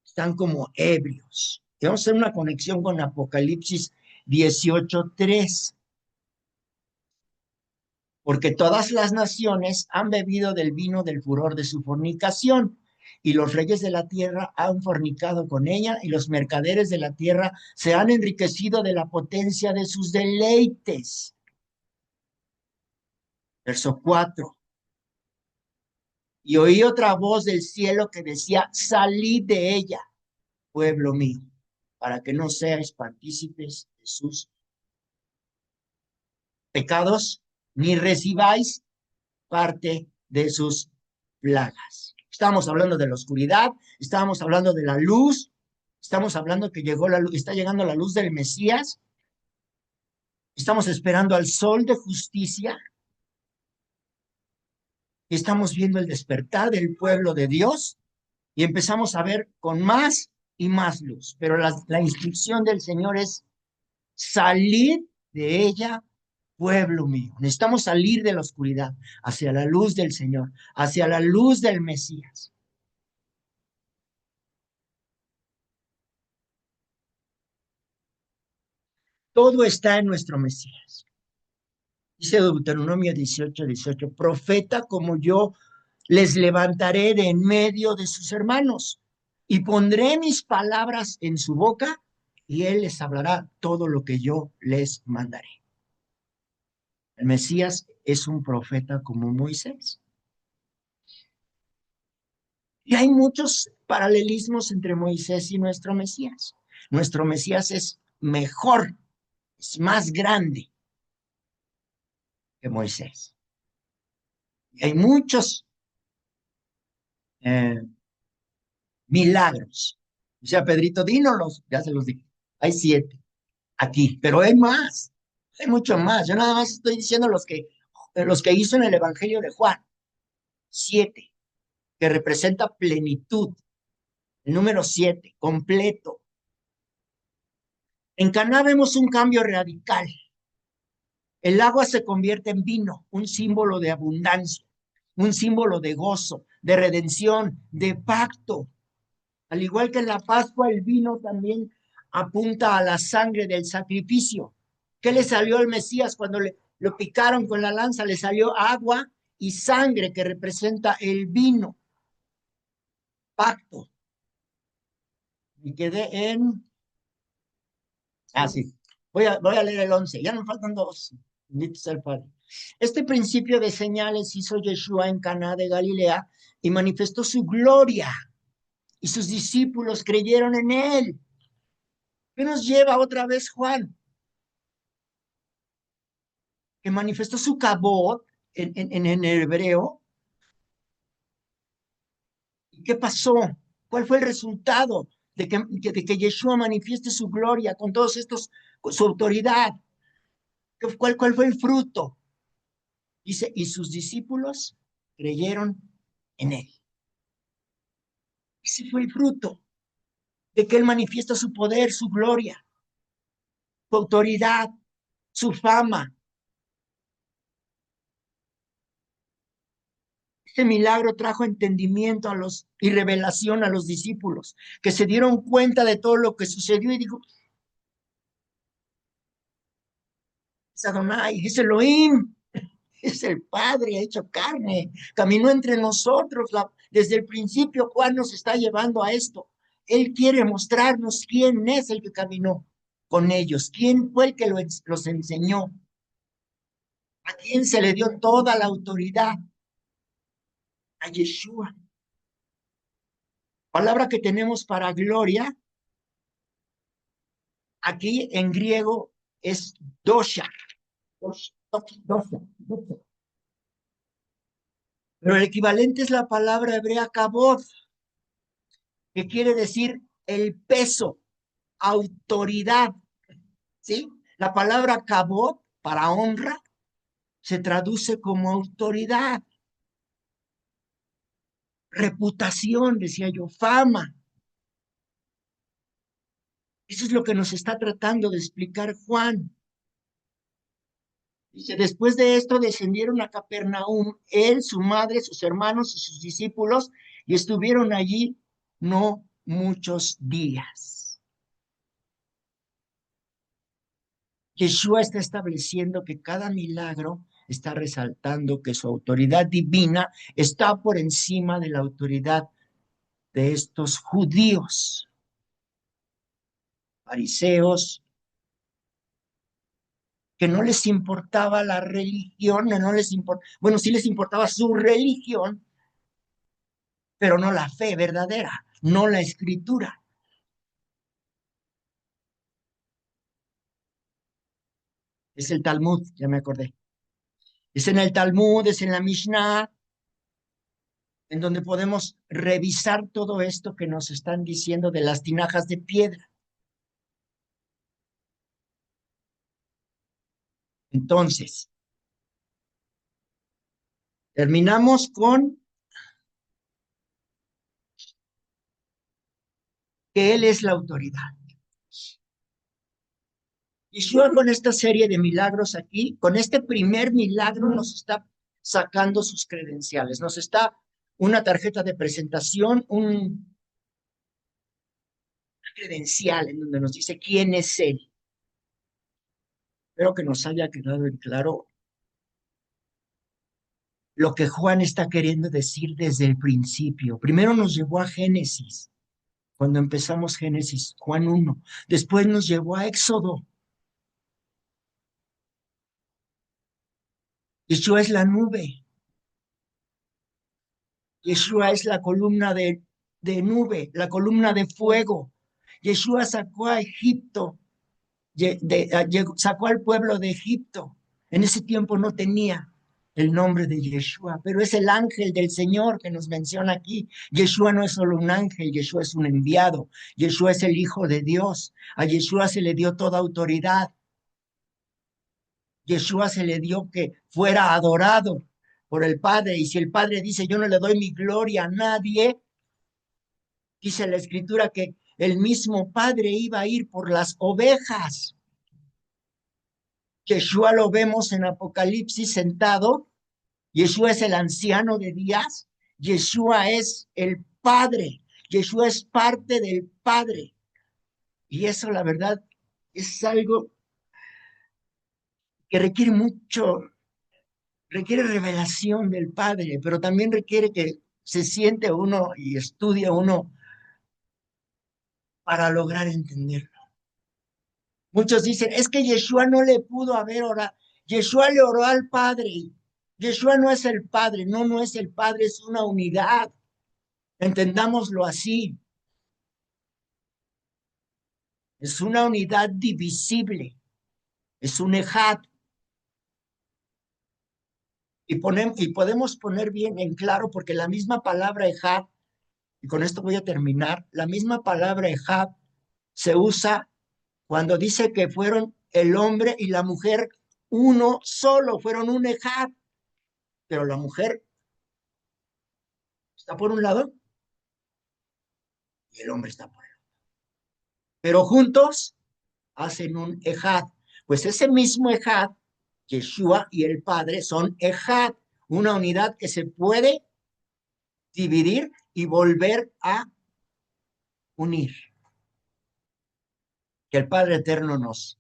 están como ebrios. Y vamos a hacer una conexión con Apocalipsis 18:3. Porque todas las naciones han bebido del vino del furor de su fornicación, y los reyes de la tierra han fornicado con ella, y los mercaderes de la tierra se han enriquecido de la potencia de sus deleites. Verso 4. Y oí otra voz del cielo que decía, salid de ella, pueblo mío, para que no seáis partícipes de sus pecados, ni recibáis parte de sus plagas. Estamos hablando de la oscuridad, estamos hablando de la luz, estamos hablando que llegó la luz, está llegando la luz del Mesías, estamos esperando al sol de justicia, y estamos viendo el despertar del pueblo de Dios y empezamos a ver con más y más luz. Pero la instrucción del Señor es salir de ella, pueblo mío. Necesitamos salir de la oscuridad hacia la luz del Señor, hacia la luz del Mesías. Todo está en nuestro Mesías. Dice Deuteronomio 18:18, profeta como yo les levantaré de en medio de sus hermanos y pondré mis palabras en su boca y él les hablará todo lo que yo les mandaré. El Mesías es un profeta como Moisés. Y hay muchos paralelismos entre Moisés y nuestro Mesías. Nuestro Mesías es mejor, es más grande que Moisés. Y hay muchos eh, milagros. O sea, Pedrito, dínolos, ya se los dije. Hay 7 aquí, pero hay más, hay mucho más. Yo nada más estoy diciendo los que hizo en el Evangelio de Juan. 7, que representa plenitud. El número 7, completo. En Caná vemos un cambio radical. El agua se convierte en vino, un símbolo de abundancia, un símbolo de gozo, de redención, de pacto. Al igual que en la Pascua, el vino también apunta a la sangre del sacrificio. ¿Qué le salió al Mesías cuando lo picaron con la lanza? Le salió agua y sangre que representa el vino, pacto. Y quedé en... Ah, sí. Voy a leer el 11. Ya nos faltan 2. Bendito sea el Padre. Este principio de señales hizo Yeshua en Caná de Galilea y manifestó su gloria. Y sus discípulos creyeron en él. ¿Qué nos lleva otra vez Juan? Que manifestó su cabot en el hebreo. ¿Y qué pasó? ¿Cuál fue el resultado de que Yeshua manifieste su gloria con todos estos, con su autoridad? ¿Cuál fue el fruto? Dice, y sus discípulos creyeron en él. Ese fue el fruto de que él manifiesta su poder, su gloria, su autoridad, su fama. Este milagro trajo entendimiento y revelación a los discípulos, que se dieron cuenta de todo lo que sucedió y dijo, es Adonai, es Elohim, es el Padre hecho carne, caminó entre nosotros. Desde el principio Juan nos está llevando a esto. Él quiere mostrarnos quién es el que caminó con ellos, quién fue el que los enseñó, a quién se le dio toda la autoridad, a Yeshua. Palabra que tenemos para gloria, aquí en griego es dosha, dosha. Pero el equivalente es la palabra hebrea kabod, que quiere decir el peso, autoridad, ¿sí? La palabra kabod, para honra, se traduce como autoridad, reputación, decía yo, fama. Eso es lo que nos está tratando de explicar Juan. Dice, después de esto descendieron a Capernaum, él, su madre, sus hermanos y sus discípulos, y estuvieron allí no muchos días. Yeshua está estableciendo que cada milagro está resaltando que su autoridad divina está por encima de la autoridad de estos judíos, fariseos, que no les importaba la religión, no les bueno, sí les importaba su religión, pero no la fe verdadera, no la escritura. Es el Talmud, ya me acordé. Es en el Talmud, es en la Mishnah, en donde podemos revisar todo esto que nos están diciendo de las tinajas de piedra. Entonces, terminamos con que Él es la autoridad. Yeshua con esta serie de milagros aquí, con este primer milagro nos está sacando sus credenciales, nos está una tarjeta de presentación, un credencial en donde nos dice quién es Él. Espero que nos haya quedado en claro lo que Juan está queriendo decir desde el principio. Primero nos llevó a Génesis, cuando empezamos Génesis, Juan 1. Después nos llevó a Éxodo. Yeshua es la nube. Yeshua es la columna de nube, la columna de fuego. Yeshua sacó a Egipto, sacó al pueblo de Egipto. En ese tiempo no tenía el nombre de Yeshua, pero es el ángel del Señor que nos menciona aquí. Yeshua no es solo un ángel, Yeshua es un enviado. Yeshua es el Hijo de Dios. A Yeshua se le dio toda autoridad. Yeshua se le dio que fuera adorado por el Padre. Y si el Padre dice, yo no le doy mi gloria a nadie, dice la Escritura que el mismo Padre iba a ir por las ovejas. Yeshua lo vemos en Apocalipsis sentado. Yeshua es el anciano de días. Yeshua es el Padre. Yeshua es parte del Padre. Y eso, la verdad, es algo que requiere revelación del Padre, pero también requiere que se siente uno y estudie uno para lograr entenderlo. Muchos dicen, es que Yeshua no le pudo haber orado. Yeshua le oró al Padre. Yeshua no es el Padre, no es el Padre, es una unidad. Entendámoslo así. Es una unidad divisible. Es un ejad. Y podemos poner bien en claro, porque la misma palabra ejad, y con esto voy a terminar, la misma palabra ejad se usa cuando dice que fueron el hombre y la mujer uno solo, fueron un ejad, pero la mujer está por un lado y el hombre está por el otro. Pero juntos hacen un ejad. Pues ese mismo ejad, Yeshua y el Padre son ejad, una unidad que se puede dividir y volver a unir. Que el Padre Eterno nos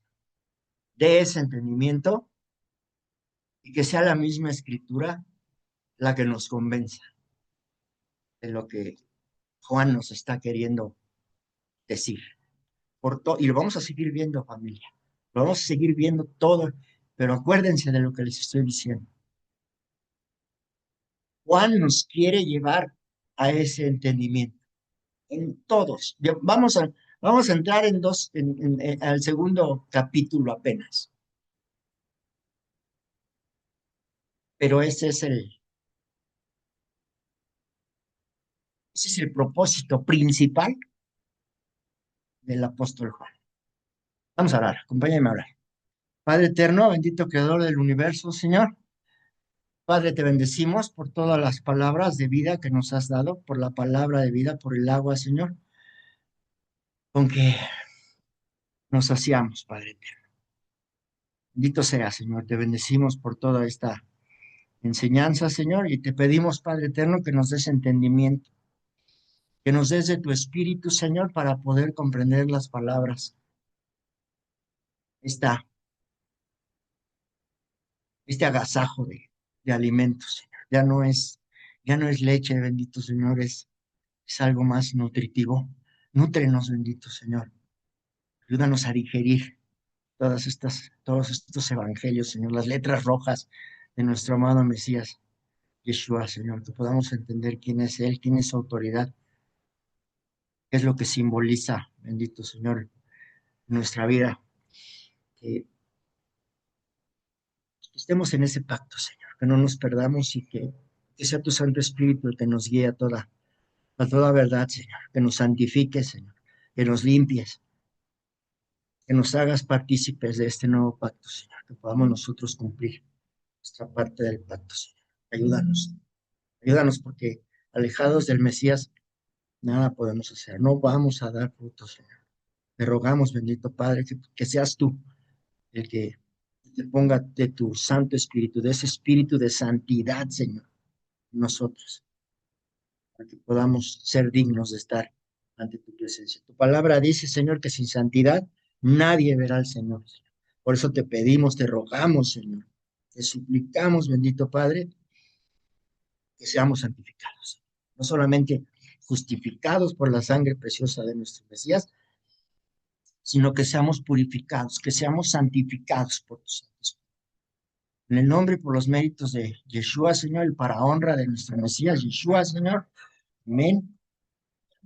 dé ese entendimiento y que sea la misma escritura la que nos convenza de lo que Juan nos está queriendo decir. Y lo vamos a seguir viendo, familia. Lo vamos a seguir viendo todo, pero acuérdense de lo que les estoy diciendo. Juan nos quiere llevar a ese entendimiento. En todos. Vamos a entrar al segundo capítulo apenas. Pero ese es el propósito principal del apóstol Juan. Vamos a orar, acompáñame a orar. Padre eterno, bendito creador del universo, Señor. Padre, te bendecimos por todas las palabras de vida que nos has dado, por la palabra de vida, por el agua, Señor, con que nos saciamos, Padre eterno. Bendito sea, Señor, te bendecimos por toda esta enseñanza, Señor, y te pedimos, Padre eterno, que nos des entendimiento, que nos des de tu espíritu, Señor, para poder comprender las palabras. Esta este agasajo de alimentos, Señor. Ya no es leche, bendito Señor, es algo más nutritivo. Nútrenos, bendito Señor. Ayúdanos a digerir todos estos evangelios, Señor, las letras rojas de nuestro amado Mesías, Yeshua, Señor, que podamos entender quién es Él, quién es su autoridad, qué es lo que simboliza, bendito Señor, en nuestra vida, que estemos en ese pacto, Señor, que no nos perdamos y que sea tu Santo Espíritu el que nos guíe a toda verdad, Señor, que nos santifiques, Señor, que nos limpies, que nos hagas partícipes de este nuevo pacto, Señor, que podamos nosotros cumplir nuestra parte del pacto, Señor. Ayúdanos porque alejados del Mesías nada podemos hacer, no vamos a dar frutos, Señor. Te rogamos, bendito Padre, que seas tú el que te ponga de tu Santo Espíritu, de ese Espíritu de santidad, Señor, en nosotros, para que podamos ser dignos de estar ante tu presencia. Tu palabra dice, Señor, que sin santidad nadie verá al Señor. Por eso te pedimos, te rogamos, Señor, te suplicamos, bendito Padre, que seamos santificados. No solamente justificados por la sangre preciosa de nuestro Mesías, sino que seamos purificados, que seamos santificados por tu Santo Espíritu. En el nombre y por los méritos de Yeshua, Señor, y para honra de nuestro Mesías, Yeshua, Señor. Amén.